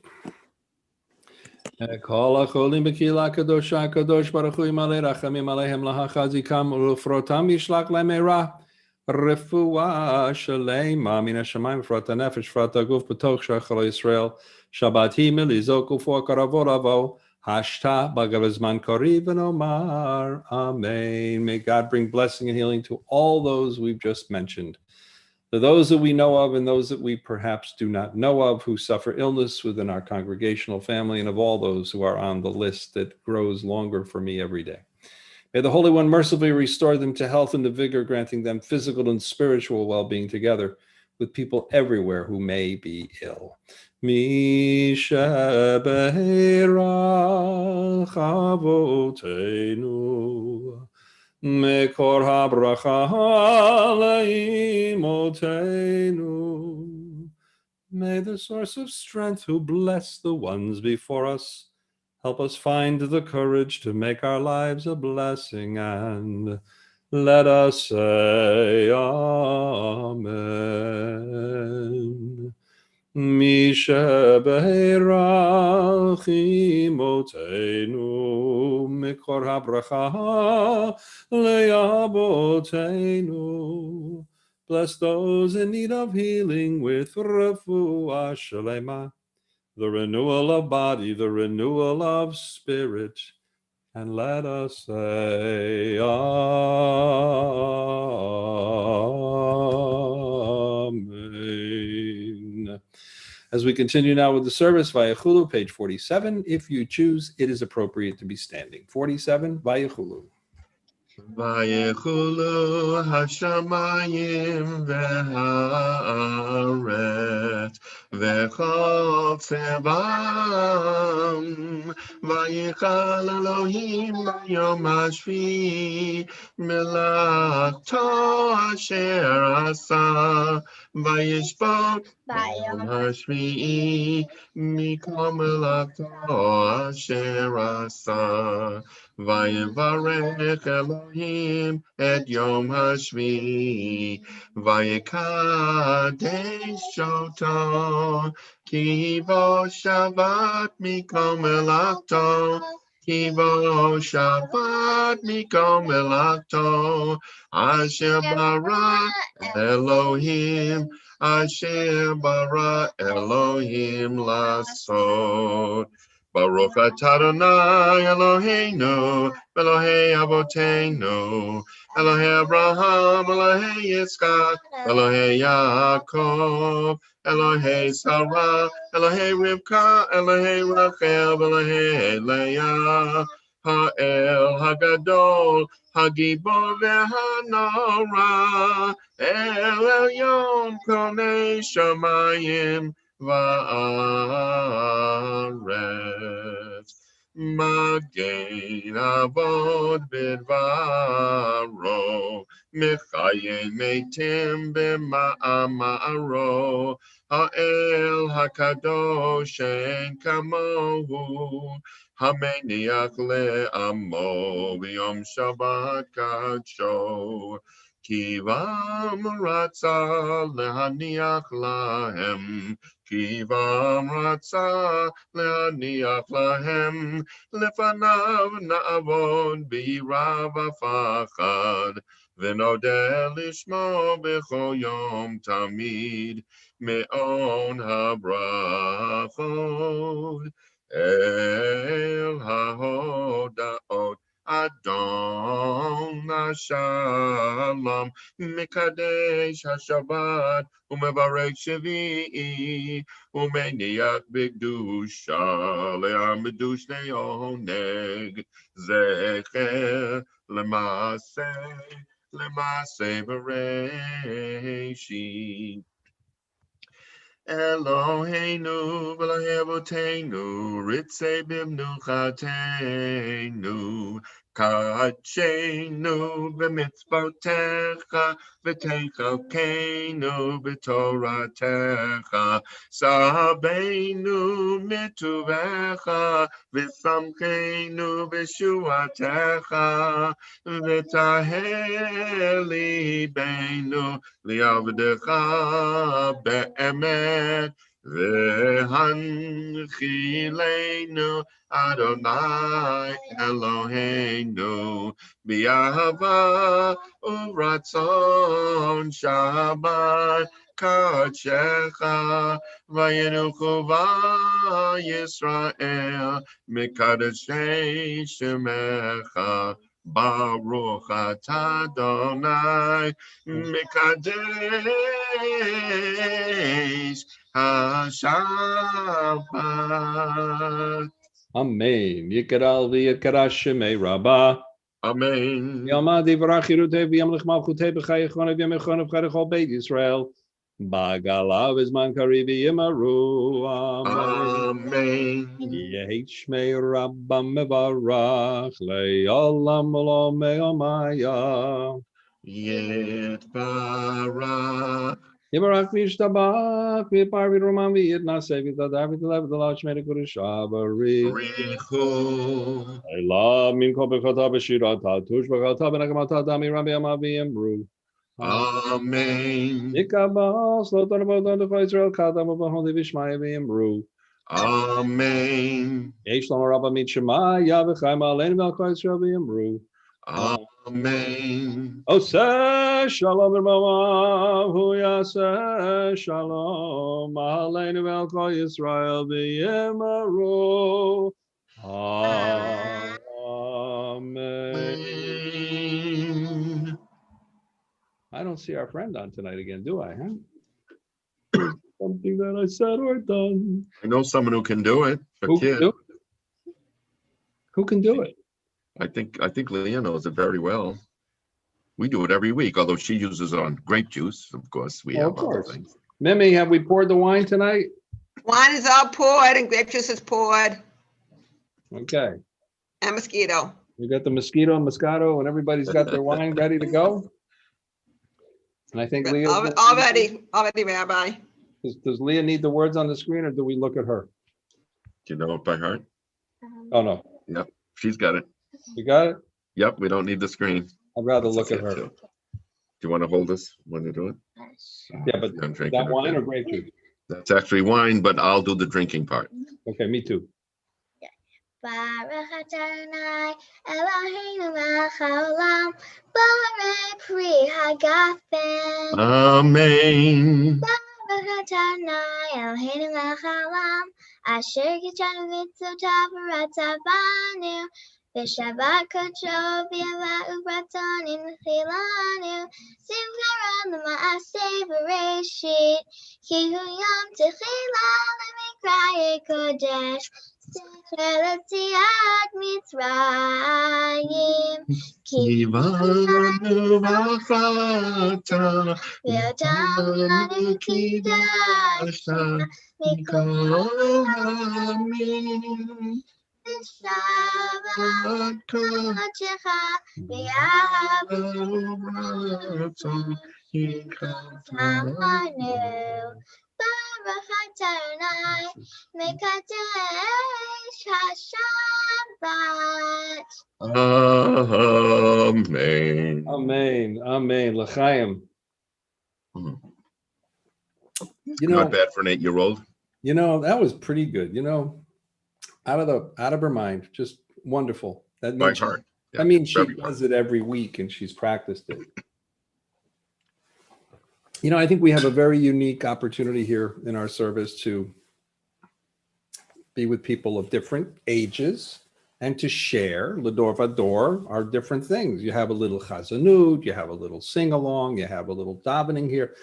Kol hacholim b'kihila kadosha kadosh baruch hu yimalei rachamim alehem lahachazikam ulufrotam yishlach lehem meirah refuah shalema min hashamayim v'frat hanefesh v'frat haguf b'toch shachar Yisrael Shabbat hi milizok ufor karavot avo hashta b'gavazman kariv v'nomar Amen. May God bring blessing and healing to all those we've just mentioned. To those that we know of and those that we perhaps do not know of who suffer illness within our congregational family, and of all those who are on the list that grows longer for me every day. May the Holy One mercifully restore them to health and to vigor, granting them physical and spiritual well-being together with people everywhere who may be ill. Misha be'erach avoteinu Mekor habracha leimotenu. May the source of strength who bless the ones before us help us find the courage to make our lives a blessing, and let us say Amen. Misha be'erach imotenu mikor habracha le'abotenu. Bless those in need of healing with refuah shalema, the renewal of body, the renewal of spirit, and let us say Amen. As we continue now with the service via Hulu, page 47. If you choose, it is appropriate to be standing. 47 via Hulu. Vayechulu hashamayim ve'haaretz v'chol tzevam vayichal Elohim b'yom hashvi'i melachto asher asa vayishbot b'yom hashvi'i mikol melachto asher asa vayivarech Elohim Elohim et Yom Hashvi vayikadesh oto ki bo Shabbat mikol melachto ki bo Shabbat mikol melachto asher bara Elohim asher bara Elohim lasot. Baruch atah Adonai Eloheinu, Elohei Avotenu, Elohei Abraham, Elohei Yitzchak, Elohei Yaakov, Elohei Sarah, Elohei Rivka, Elohei Rachel, Elohei Leah, Ha'el Hagadol, Hagibor ve'hanora, El Elyon Konei Shamayim, Va'aretz. Magen Avod Bidvaro, Mechaye Metim B'Ma'amaro, Ha'el HaKadosh En Kamohu, Hameniach Le'amo B'Yom Shabbat Kadsho, Kivam Ratza Lehaniach Lahem, Kivam Ratza Le'aniach Lahem, Lefanav Na'avon B'Rav Afachad, V'nodeh Lishmo B'chol Yom Tamid, Me'on HaBrachot, El HaHodaot, Adon HaShalom, Mekadesh HaShabbat, Umevarek Shvi'i, Umeniach B'Kedusha, Le'amedush Ne'oneg, Zecher, Lemase Bereshit. Eloheinu v'Elohei Avotenu, Ritzei b'mnuchatenu, Kachenu b'mitzvotecha, V'techalkeinu b'toratecha, Sabeinu mituvecha, V'samcheinu b'shuatecha, V'tahel libeinu li'avdecha be'emet, V'hanchilenu Adonai Eloheinu b'yahava u'ratzon Shabbat kadshecha v'yinuchu v'Yisrael mikadeshei shemecha. Baruch atah Adonai mikadesh ha-Shabbat. Amen. Yikaral v'yikara shemei Rabbah. Amen. Yamad yivrach yirutei v'yamlich malchutei b'chayechonev yamechonev v'charechol beit Yisrael. Bagalav izman kari v'yimaru. Amen. Yehi shmei Rabbah mevarach le'olam olam me'omaya. Yitbarach. Yivarach v'yishtabach v'yipar v'roman v'yitnaseh v'yitadar v'yitalev v'dalav shmei Kodesh Bari. Richu. Elah min kol b'chata b'shirata tush b'chata b'nachmata dami rabbi amav v'yimru. Amen. Yikabas lo tanavot to Israel kadam v'hodi v'shmaya v'yimru. Amen. Yesh lama rabba mit shemaya v'chaim aleinu v'al Israel v'yimru. Amen. Oseh shalom v'ramav hu yaseh shalom aleinu v'al Israel v'yimru. Amen. I don't see our friend on tonight again, do I? Huh? Something that I said or done. I know someone who can do it. Who can do it? Who can do it? I think Leah knows it very well. We do it every week, although she uses it on grape juice. Of course, we have other things. Mimi, have we poured the wine tonight? Wine is all poured and grape juice is poured Okay. and mosquito. We got the Moscato, and everybody's got their wine ready to go. And I think Leah. Already, Rabbi. Does Leah need the words on the screen, or do we look at her? Do you know it by heart? Oh, no. Yep, she's got it. You got it? Yep, we don't need the screen. I'd rather That's look at it, her. too. Do you want to hold this when you do it? Yeah, but You're drinking, that wine okay. or grape juice? That's actually wine, but I'll do the drinking part. Okay, me too. Baruch Adonai Eloheinu melech haolam borei pri hagafen. Amen. Baruch Adonai Eloheinu melech haolam asher kitshanu v'tzvotav v'ratzav banu v'shabbat kodsho v'yava'u b'ratonim v'chilanu simcharon l'ma'aseh b'reshit ki hu yom techila l'mikrayei kodesh Yetziat Mitzrayim Kivanu v'achata v'yotanu kidashta mikol ha'amim v'shavat kodecha v'yahavu b'ratzon yikatanu Baruch Adonai Mekadesh HaShabbat. Amen. Amen. Amen. L'chaim. You know, Not bad for an 8-year-old. You know, that was pretty good. You know, out of her mind, just wonderful. That By means heart. Yeah, I mean, she very does it every week and she's practiced it. You know, I think we have a very unique opportunity here in our service to be with people of different ages and to share L'dor Vador our different things. You have a little chazanut, you have a little sing-along, you have a little davening here.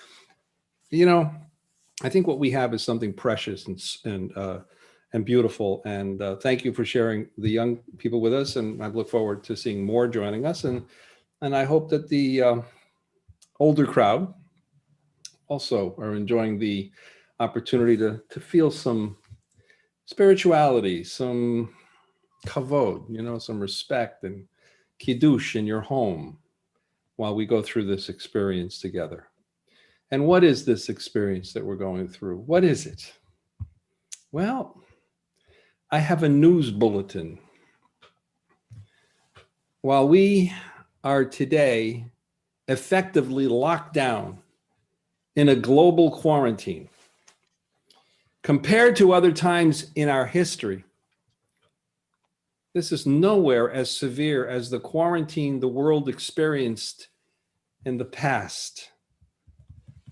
You know, I think what we have is something precious and beautiful. And thank you for sharing the young people with us. And I look forward to seeing more joining us. And I hope that the older crowd also are enjoying the opportunity to feel some spirituality, some kavod, you know, some respect and kiddush in your home while we go through this experience together. And what is this experience that we're going through? What is it? Well, I have a news bulletin. While we are today effectively locked down in a global quarantine, compared to other times in our history, this is nowhere as severe as the quarantine the world experienced in the past.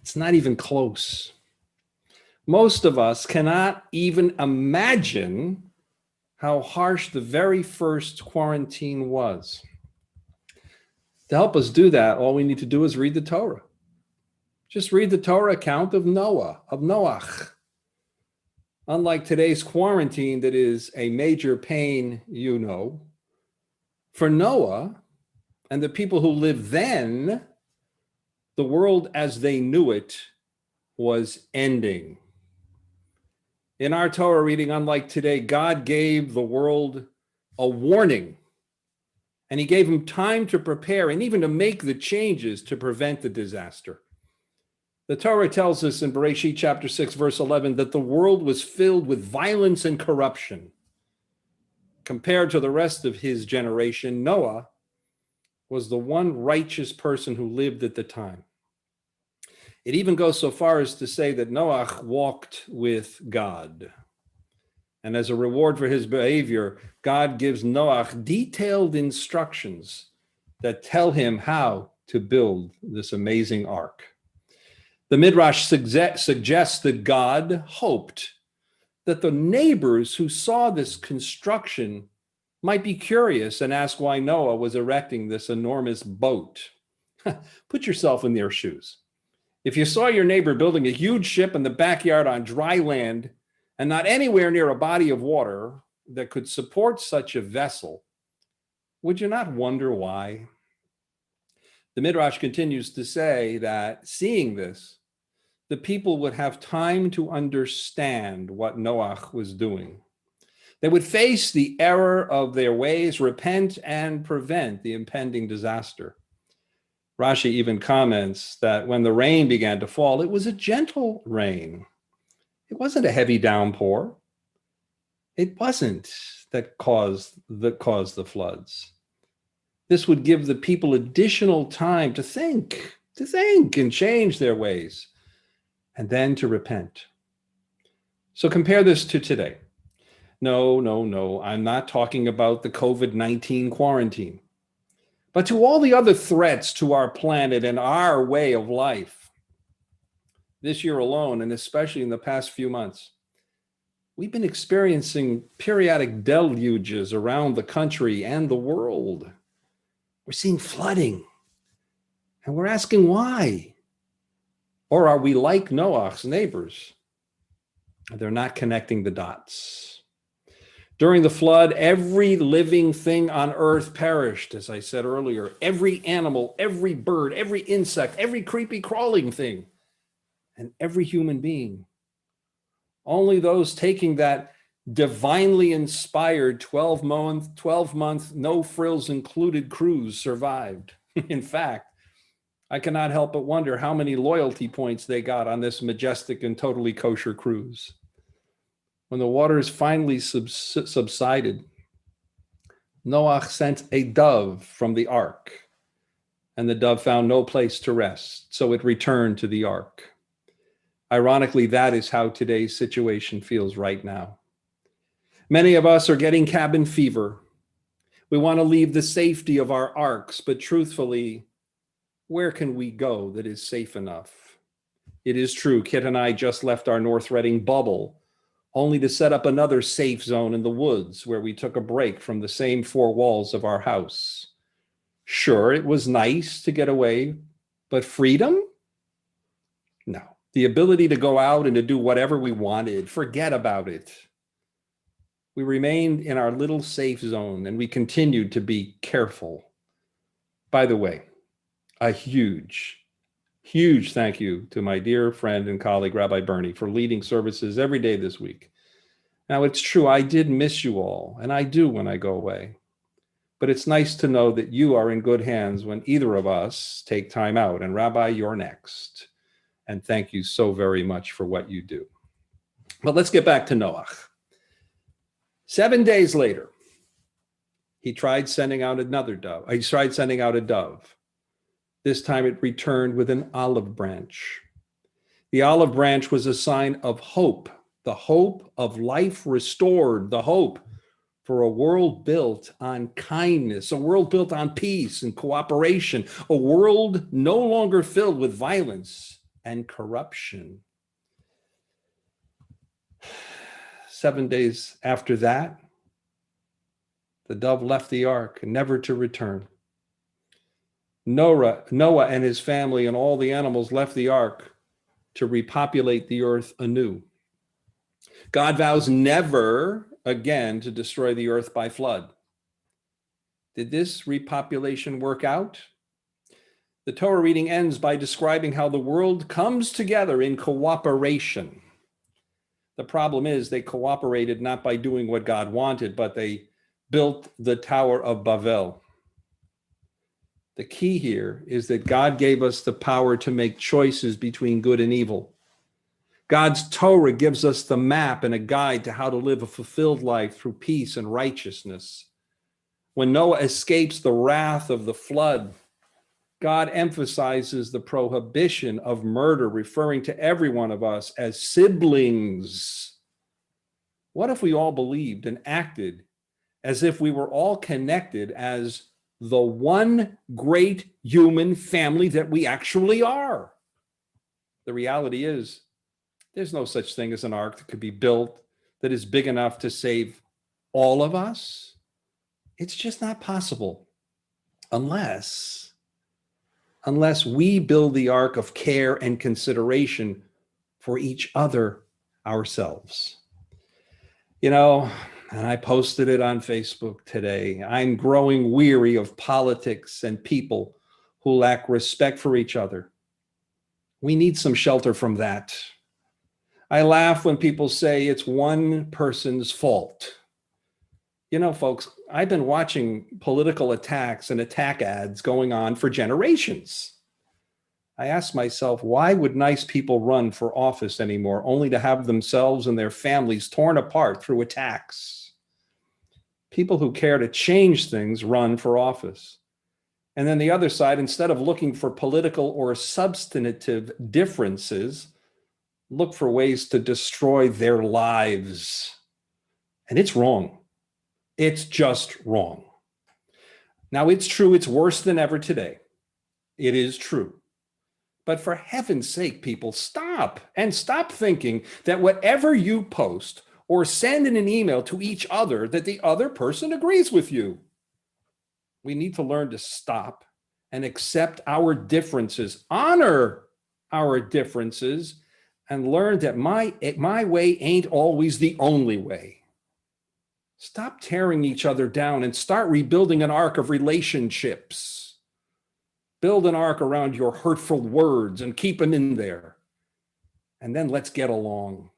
It's not even close. Most of us cannot even imagine how harsh the very first quarantine was. To help us do that, all we need to do is read the Torah. Just read the Torah account of Noach. Unlike today's quarantine that is a major pain, you know, for Noah and the people who lived then, the world as they knew it was ending. In our Torah reading, unlike today, God gave the world a warning, and he gave him time to prepare and even to make the changes to prevent the disaster. The Torah tells us in Bereshit chapter 6, verse 11, that the world was filled with violence and corruption. Compared to the rest of his generation, Noah was the one righteous person who lived at the time. It even goes so far as to say that Noach walked with God. And as a reward for his behavior, God gives Noach detailed instructions that tell him how to build this amazing ark. The Midrash suggests that God hoped that the neighbors who saw this construction might be curious and ask why Noah was erecting this enormous boat. Put yourself in their shoes. If you saw your neighbor building a huge ship in the backyard on dry land and not anywhere near a body of water that could support such a vessel, would you not wonder why? The Midrash continues to say that seeing this, the people would have time to understand what Noach was doing. They would face the error of their ways, repent, and prevent the impending disaster. Rashi even comments that when the rain began to fall, it was a gentle rain. It wasn't a heavy downpour. It wasn't that caused the floods. This would give the people additional time to think and change their ways, and then to repent. So compare this to today. No, I'm not talking about the COVID-19 quarantine, but to all the other threats to our planet and our way of life. This year alone, and especially in the past few months, we've been experiencing periodic deluges around the country and the world. We're seeing flooding, and we're asking why. Or are we like Noah's neighbors? They're not connecting the dots. During the flood, every living thing on earth perished, as I said earlier. Every animal, every bird, every insect, every creepy crawling thing, and every human being. Only those taking that divinely inspired 12-month, no frills included cruise survived. In fact, I cannot help but wonder how many loyalty points they got on this majestic and totally kosher cruise. When the waters finally subsided, Noah sent a dove from the ark, and the dove found no place to rest, so it returned to the ark. Ironically, that is how today's situation feels right now. Many of us are getting cabin fever. We want to leave the safety of our arks, but truthfully, where can we go that is safe enough? It is true, Kit and I just left our North Reading bubble, only to set up another safe zone in the woods where we took a break from the same four walls of our house. Sure, it was nice to get away, but freedom? No. The ability to go out and to do whatever we wanted, forget about it. We remained in our little safe zone and we continued to be careful. By the way, a huge thank you to my dear friend and colleague, Rabbi Bernie, for leading services every day this week. Now, it's true, I did miss you all, and I do when I go away. But it's nice to know that you are in good hands when either of us take time out. And Rabbi, you're next. And thank you so very much for what you do. But let's get back to Noah. 7 days later, he tried sending out another dove. He tried sending out a dove. This time it returned with an olive branch. The olive branch was a sign of hope, the hope of life restored, the hope for a world built on kindness, a world built on peace and cooperation, a world no longer filled with violence and corruption. 7 days after that, the dove left the ark, never to return. Noah and his family and all the animals left the ark to repopulate the earth anew. God vows never again to destroy the earth by flood. Did this repopulation work out? The Torah reading ends by describing how the world comes together in cooperation. The problem is they cooperated not by doing what God wanted, but they built the Tower of Babel. The key here is that God gave us the power to make choices between good and evil. God's Torah gives us the map and a guide to how to live a fulfilled life through peace and righteousness. When Noah escapes the wrath of the flood, God emphasizes the prohibition of murder, referring to every one of us as siblings. What if we all believed and acted as if we were all connected as the one great human family that we actually are? The reality is, there's no such thing as an ark that could be built that is big enough to save all of us. It's just not possible unless we build the ark of care and consideration for each other ourselves. You know, and I posted it on Facebook today, I'm growing weary of politics and people who lack respect for each other. We need some shelter from that. I laugh when people say it's one person's fault. You know, folks, I've been watching political attacks and attack ads going on for generations. I ask myself, why would nice people run for office anymore, only to have themselves and their families torn apart through attacks? People who care to change things run for office. And then the other side, instead of looking for political or substantive differences, look for ways to destroy their lives. And it's wrong. It's just wrong. Now, it's true, it's worse than ever today. It is true. But for heaven's sake, people, stop thinking that whatever you post or send in an email to each other, that the other person agrees with you. We need to learn to stop and accept our differences, honor our differences, and learn that my way ain't always the only way. Stop tearing each other down and start rebuilding an arc of relationships. Build an arc around your hurtful words and keep them in there. And then let's get along.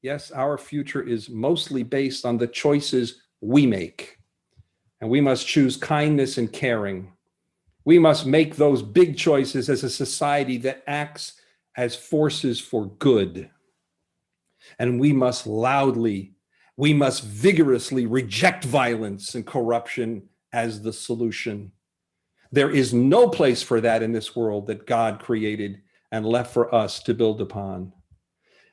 Yes, our future is mostly based on the choices we make. And we must choose kindness and caring. We must make those big choices as a society that acts as forces for good. And we must vigorously reject violence and corruption as the solution. There is no place for that in this world that God created and left for us to build upon.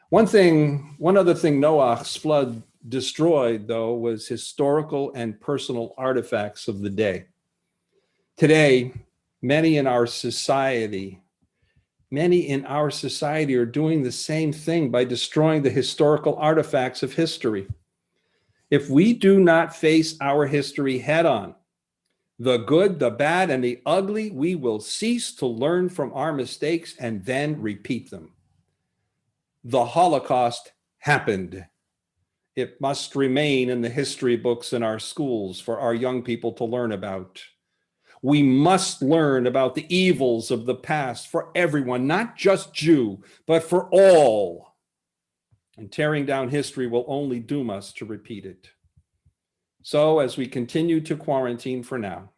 One other thing Noah's flood destroyed, though, was historical and personal artifacts of the day. Today, many in our society are doing the same thing by destroying the historical artifacts of history. If we do not face our history head on, the good, the bad, and the ugly, we will cease to learn from our mistakes and then repeat them. The Holocaust happened. It must remain in the history books in our schools for our young people to learn about. We must learn about the evils of the past for everyone, not just Jew, but for all. And tearing down history will only doom us to repeat it. So as we continue to quarantine for now,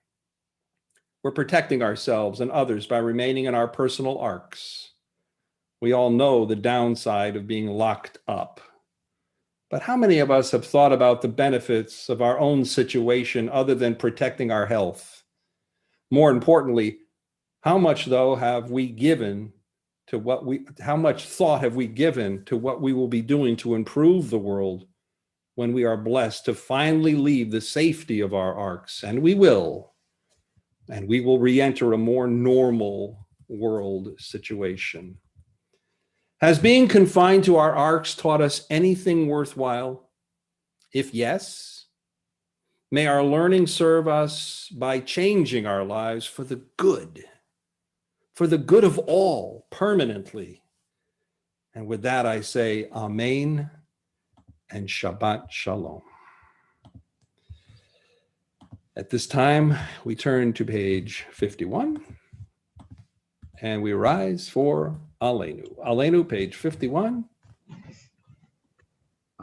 we're protecting ourselves and others by remaining in our personal arcs. We all know the downside of being locked up. But how many of us have thought about the benefits of our own situation other than protecting our health? More importantly, how much thought have we given to what we will be doing to improve the world when we are blessed to finally leave the safety of our arks? And we will re-enter a more normal world situation. Has being confined to our arks taught us anything worthwhile? If yes, may our learning serve us by changing our lives for the good of all, permanently. And with that, I say Amen and Shabbat Shalom. At this time, we turn to page 51 and we rise for Aleinu. Aleinu, page 51.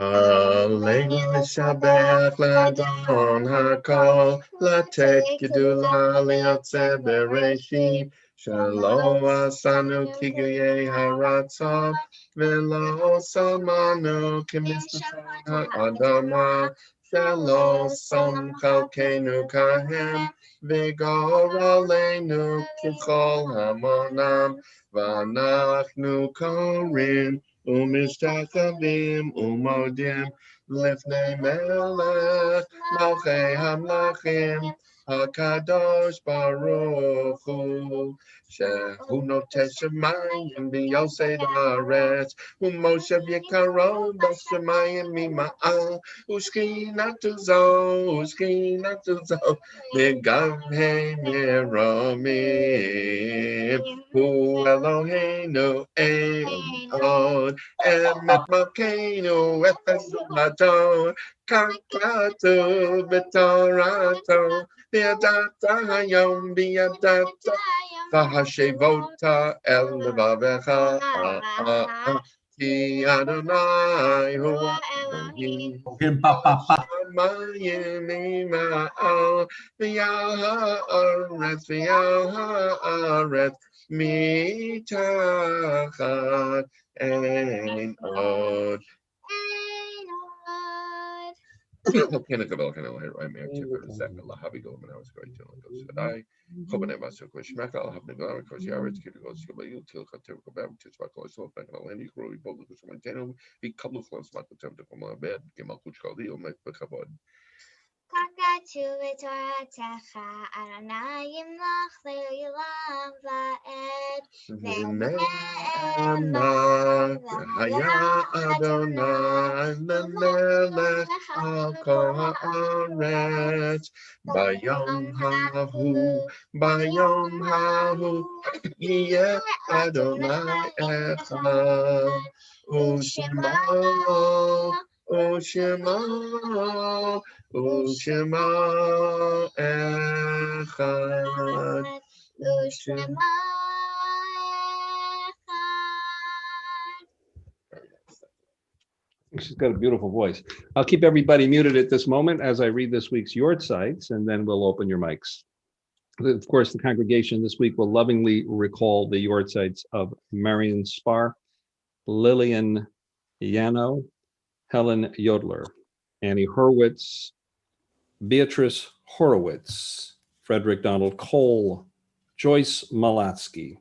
Aleinu Mishabech Ladon HaKol Latek Gedula Liotze Bereshit Shalom Asanu Kiguye Haratzon Velo Samanu Kimistasai HaAdama Shalom Som Chalkenu Kahem Vigor Aleinu Kichol Hamonam Vanachnu Korin Umishtakavim Umodim Lifnei Melech Malchei Hamlachim HaKadosh Baruch Hu Shehu Noteh Shemayim V'Yosei Haaretz Umoshev Yikaron B'Shemayim Mima'al Ushkinatu Zo V'Gam Hei Meromim Hu Eloheinu Ein Od Emet Malkeinu Efes Umadon Kakatu B'Torato V'yadata Hayom V'yadata V'hashevota El Levavecha Ki Adonai Hu Elohim Shamayim Ima'al V'yaha'aretz Mitachat Ein Od כן לקבל כאן אלוהי מהרטיפה וזק אללה הביגו מן הארץ גוי תל לגו שדי חובנה מסו כל שמק אללה הבנגלה כל שיארץ כי לגו שגבלו תלך תל קבל תצבע כל סוף בן אלוהים יקרו יבוא לגו שמנתנו ויקבלו כל סמק לתם תקום לעבד כמלכות שקלי עומד בכבוד. Kagatu v'toratecha Adonai yimlach le'olam va'ed Ve'ne'emar haya Adonai lemelech al kol haaretz bayom hahu yeh Adonai echad u'shemo U'shema echad U'shema She's got a beautiful voice. I'll keep everybody muted at this moment as I read this week's yard sites, and then we'll open your mics. Of course, the congregation this week will lovingly recall the yard sites of Marion Spar, Lillian Yano, Helen Yodler, Annie Hurwitz, Beatrice Horowitz, Frederick Donald Cole, Joyce Malatsky,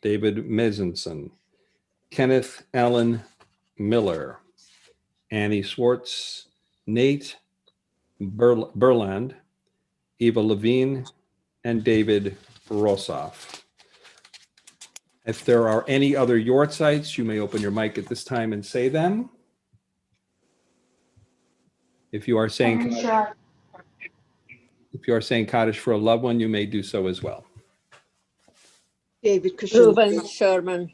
David Mezenson, Kenneth Allen Miller, Annie Swartz, Nate Berland, Eva Levine, and David Rossoff. If there are any other yard sites, you may open your mic at this time and say them. If you are saying Kaddish for a loved one, you may do so as well. David Reuben Sherman.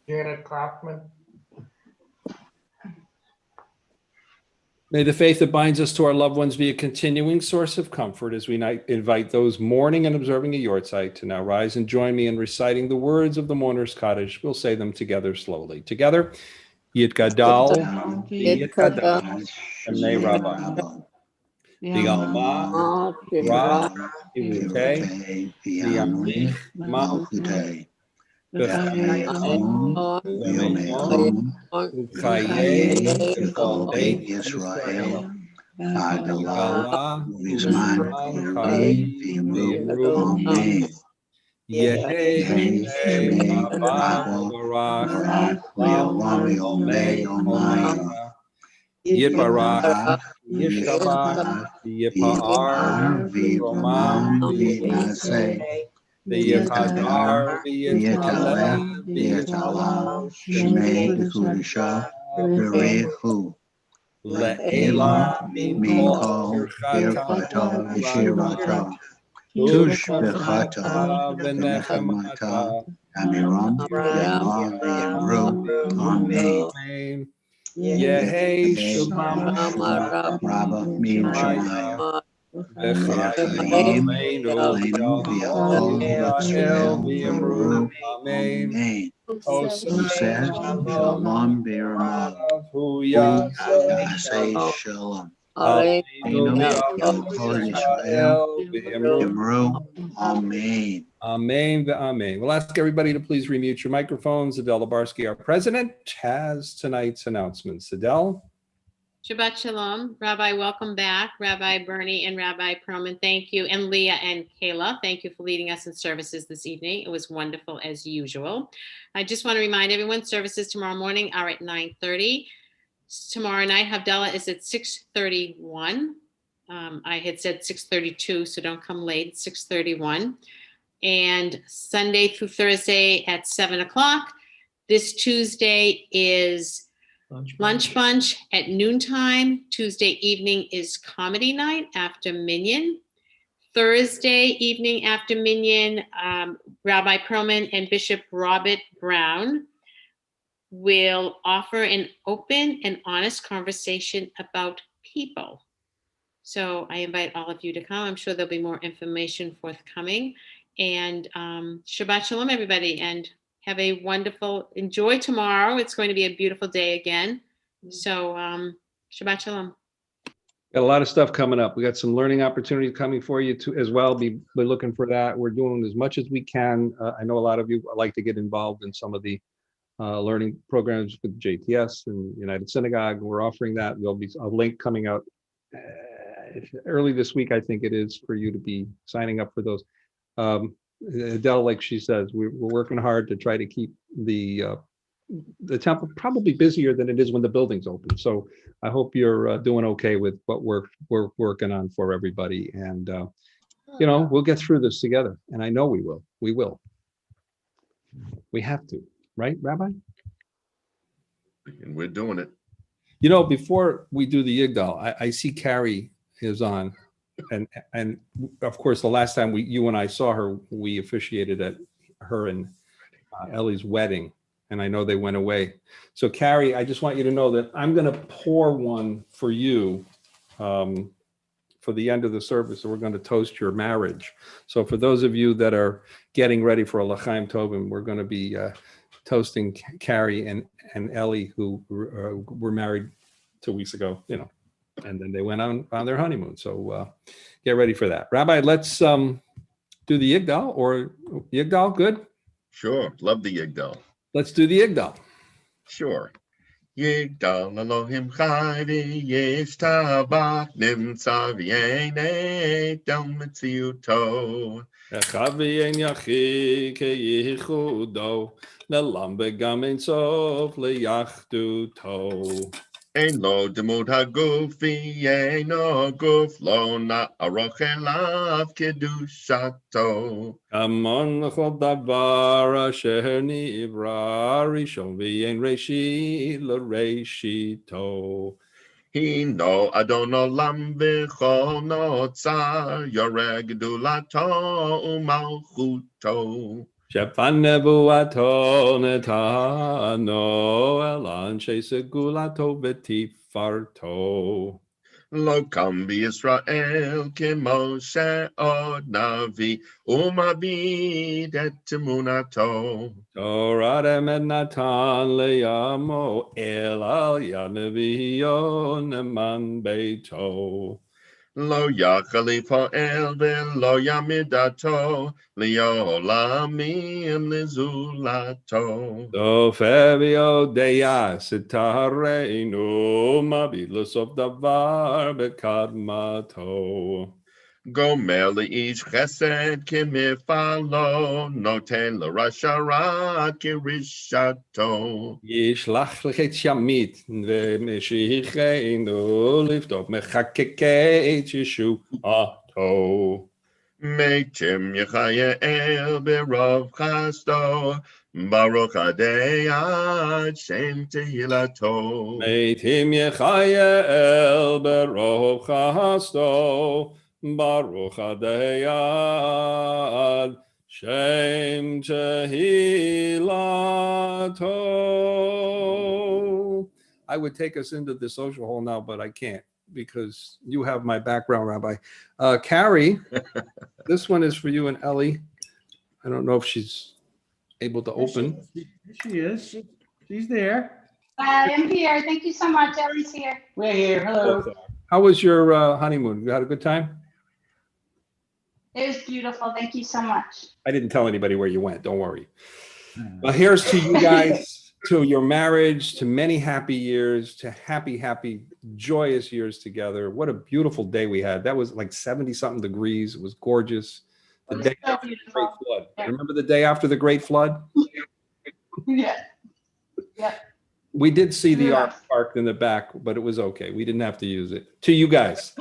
Janet Kaufman. May the faith that binds us to our loved ones be a continuing source of comfort as we invite those mourning and observing a yard site to now rise and join me in reciting the words of the mourner's Kaddish. We'll say them together slowly. Together, Yitgadal, Yitgadal, Shemnei Rabbah. V'yalma, Ra, Ivute, V'yamlich, Malchute. V'chayim, V'meinon, U'chayei, Kol Beit Yisrael. V'agala, V'zman Kari, V'yimru, Amen. Yehei, Shemei Rabbah, Barak, V'yomei, Omeira. Yibarach, Yishtabach, Yipa'ar, V'romam, V'yinaseh, V'yikadar, V'yitaleh, V'yitalam, Shmei B'kudusha, V'rechu, Le'ela, Min Kol, Birchato, V'shirato, Tush V'chata, V'nechemata, Amiram, V'yamar, V'yamru, Amen. Yehei Shalom Rabba Min Shemayim V'chayim Aleinu V'yachol V'yamru Amen. Who says Shalom B'yiramav Hu Yaseh Shalom Aleinu V'yachol Yisrael V'yamru Amen. Amen. Amen. We'll ask everybody to please remute your microphones. Adele Labarsky, our president, has tonight's announcements. Adele? Shabbat Shalom. Rabbi, welcome back. Rabbi Bernie and Rabbi Perlman, thank you. And Leah and Kayla, thank you for leading us in services this evening. It was wonderful as usual. I just want to remind everyone, services tomorrow morning are at 9:30. Tomorrow night, Havdalah is at 6:31. I had said 6:32, so don't come late, 6:31. And Sunday through Thursday at 7 o'clock. This Tuesday is Lunch Bunch at noontime. Tuesday evening is comedy night after Minyan. Thursday evening after Minyan, Rabbi Perlman and Bishop Robert Brown will offer an open and honest conversation about people. So I invite all of you to come. I'm sure there'll be more information forthcoming. And Shabbat Shalom, everybody, and have a wonderful, enjoy tomorrow. It's going to be a beautiful day again. So Shabbat Shalom. Got a lot of stuff coming up. We got some learning opportunities coming for you too, as well. Be looking for that. We're doing as much as we can. I know a lot of you like to get involved in some of the learning programs with JTS and United Synagogue. We're offering that. There'll be a link coming out early this week, I think it is, for you to be signing up for those. Adele, like she says, we're working hard to try to keep the temple probably busier than it is when the building's open. So I hope you're doing okay with what we're working on for everybody. And, we'll get through this together. And I know we will. We will. We have to, right, Rabbi? And we're doing it. Before we do the Yigdal, I see Carrie is on. And of course, the last time you and I saw her, we officiated at her and Ellie's wedding. And I know they went away. So Carrie, I just want you to know that I'm going to pour one for you for the end of the service. So we're going to toast your marriage. So for those of you that are getting ready for a L'chaim Tovim, we're going to be toasting Carrie and Ellie, who were married 2 weeks ago, and then they went on their honeymoon. So get ready for that. Rabbi, let's do the Yigdal, or Yigdal, good? Sure, love the Yigdal. Let's do the Yigdal. Sure. Yigdal Elohim Chai v'yesh tabach nimtza v'yenei del metziuto. Echad v'yen yachid keyichudo, le'lam begam ein sof le'yachduto. Ein lo demut haguf v'yeino guf lo na'aroch elav kedushato. Amon l'chol davar asher nivra rishon v'yen reshit l'reshito. Hino Adon Olam v'chol notzar yoreh gedulato u'malchuto. Shefan nebuato netano el anshe segulato v'tifarto. Lo kam Yisrael ke Moshe od navi umabid et emunato. Torah emet natan leyamo el al yaneviyo neman beito. Lo yachali po'el v'lo yamidato li'olamim lizulato. Dofevio deyas itareinu mabid l'sof davar bekadmato. Gomer le'ish chesed kimifalo noten l'rasharat kirishato. Yishlach lechet shamit v'meshicheinu liftof mechakeket yeshuato. Meitim Yechayael b'rov chasto Baruch Adei ad Shem Tehilato. Meitim Yechayael berov chasto Baruch Adei ad Shem Tehilato. I would take us into the social hall now, but I can't because you have my background, Rabbi. Carrie, this one is for you and Ellie. I don't know if she's able to open. She is. She's there. I'm here. Thank you so much. Ellie's here. We're here. Hello. How was your honeymoon? You had a good time? It was beautiful. Thank you so much. I didn't tell anybody where you went. Don't worry. Well, here's to you guys, to your marriage, to many happy years, to happy, joyous years together. What a beautiful day we had. That was like 70-something degrees. It was gorgeous. The day after the Great Flood. Remember the day after the Great Flood? Yeah. Yeah. We did see the ark parked in the back, but it was okay. We didn't have to use it. To you guys.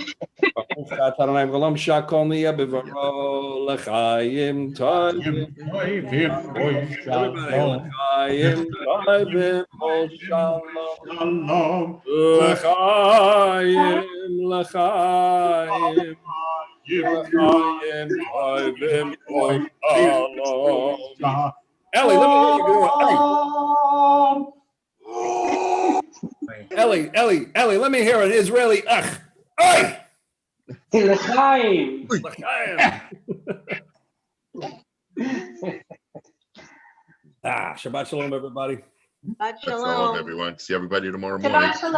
Ellie, let me hear you do it. Ellie, let me hear an Israeli ach. Oi! L'chaim. Shabbat shalom, everybody. Shabbat Shalom, everyone. See everybody tomorrow Shabbat morning. shalom.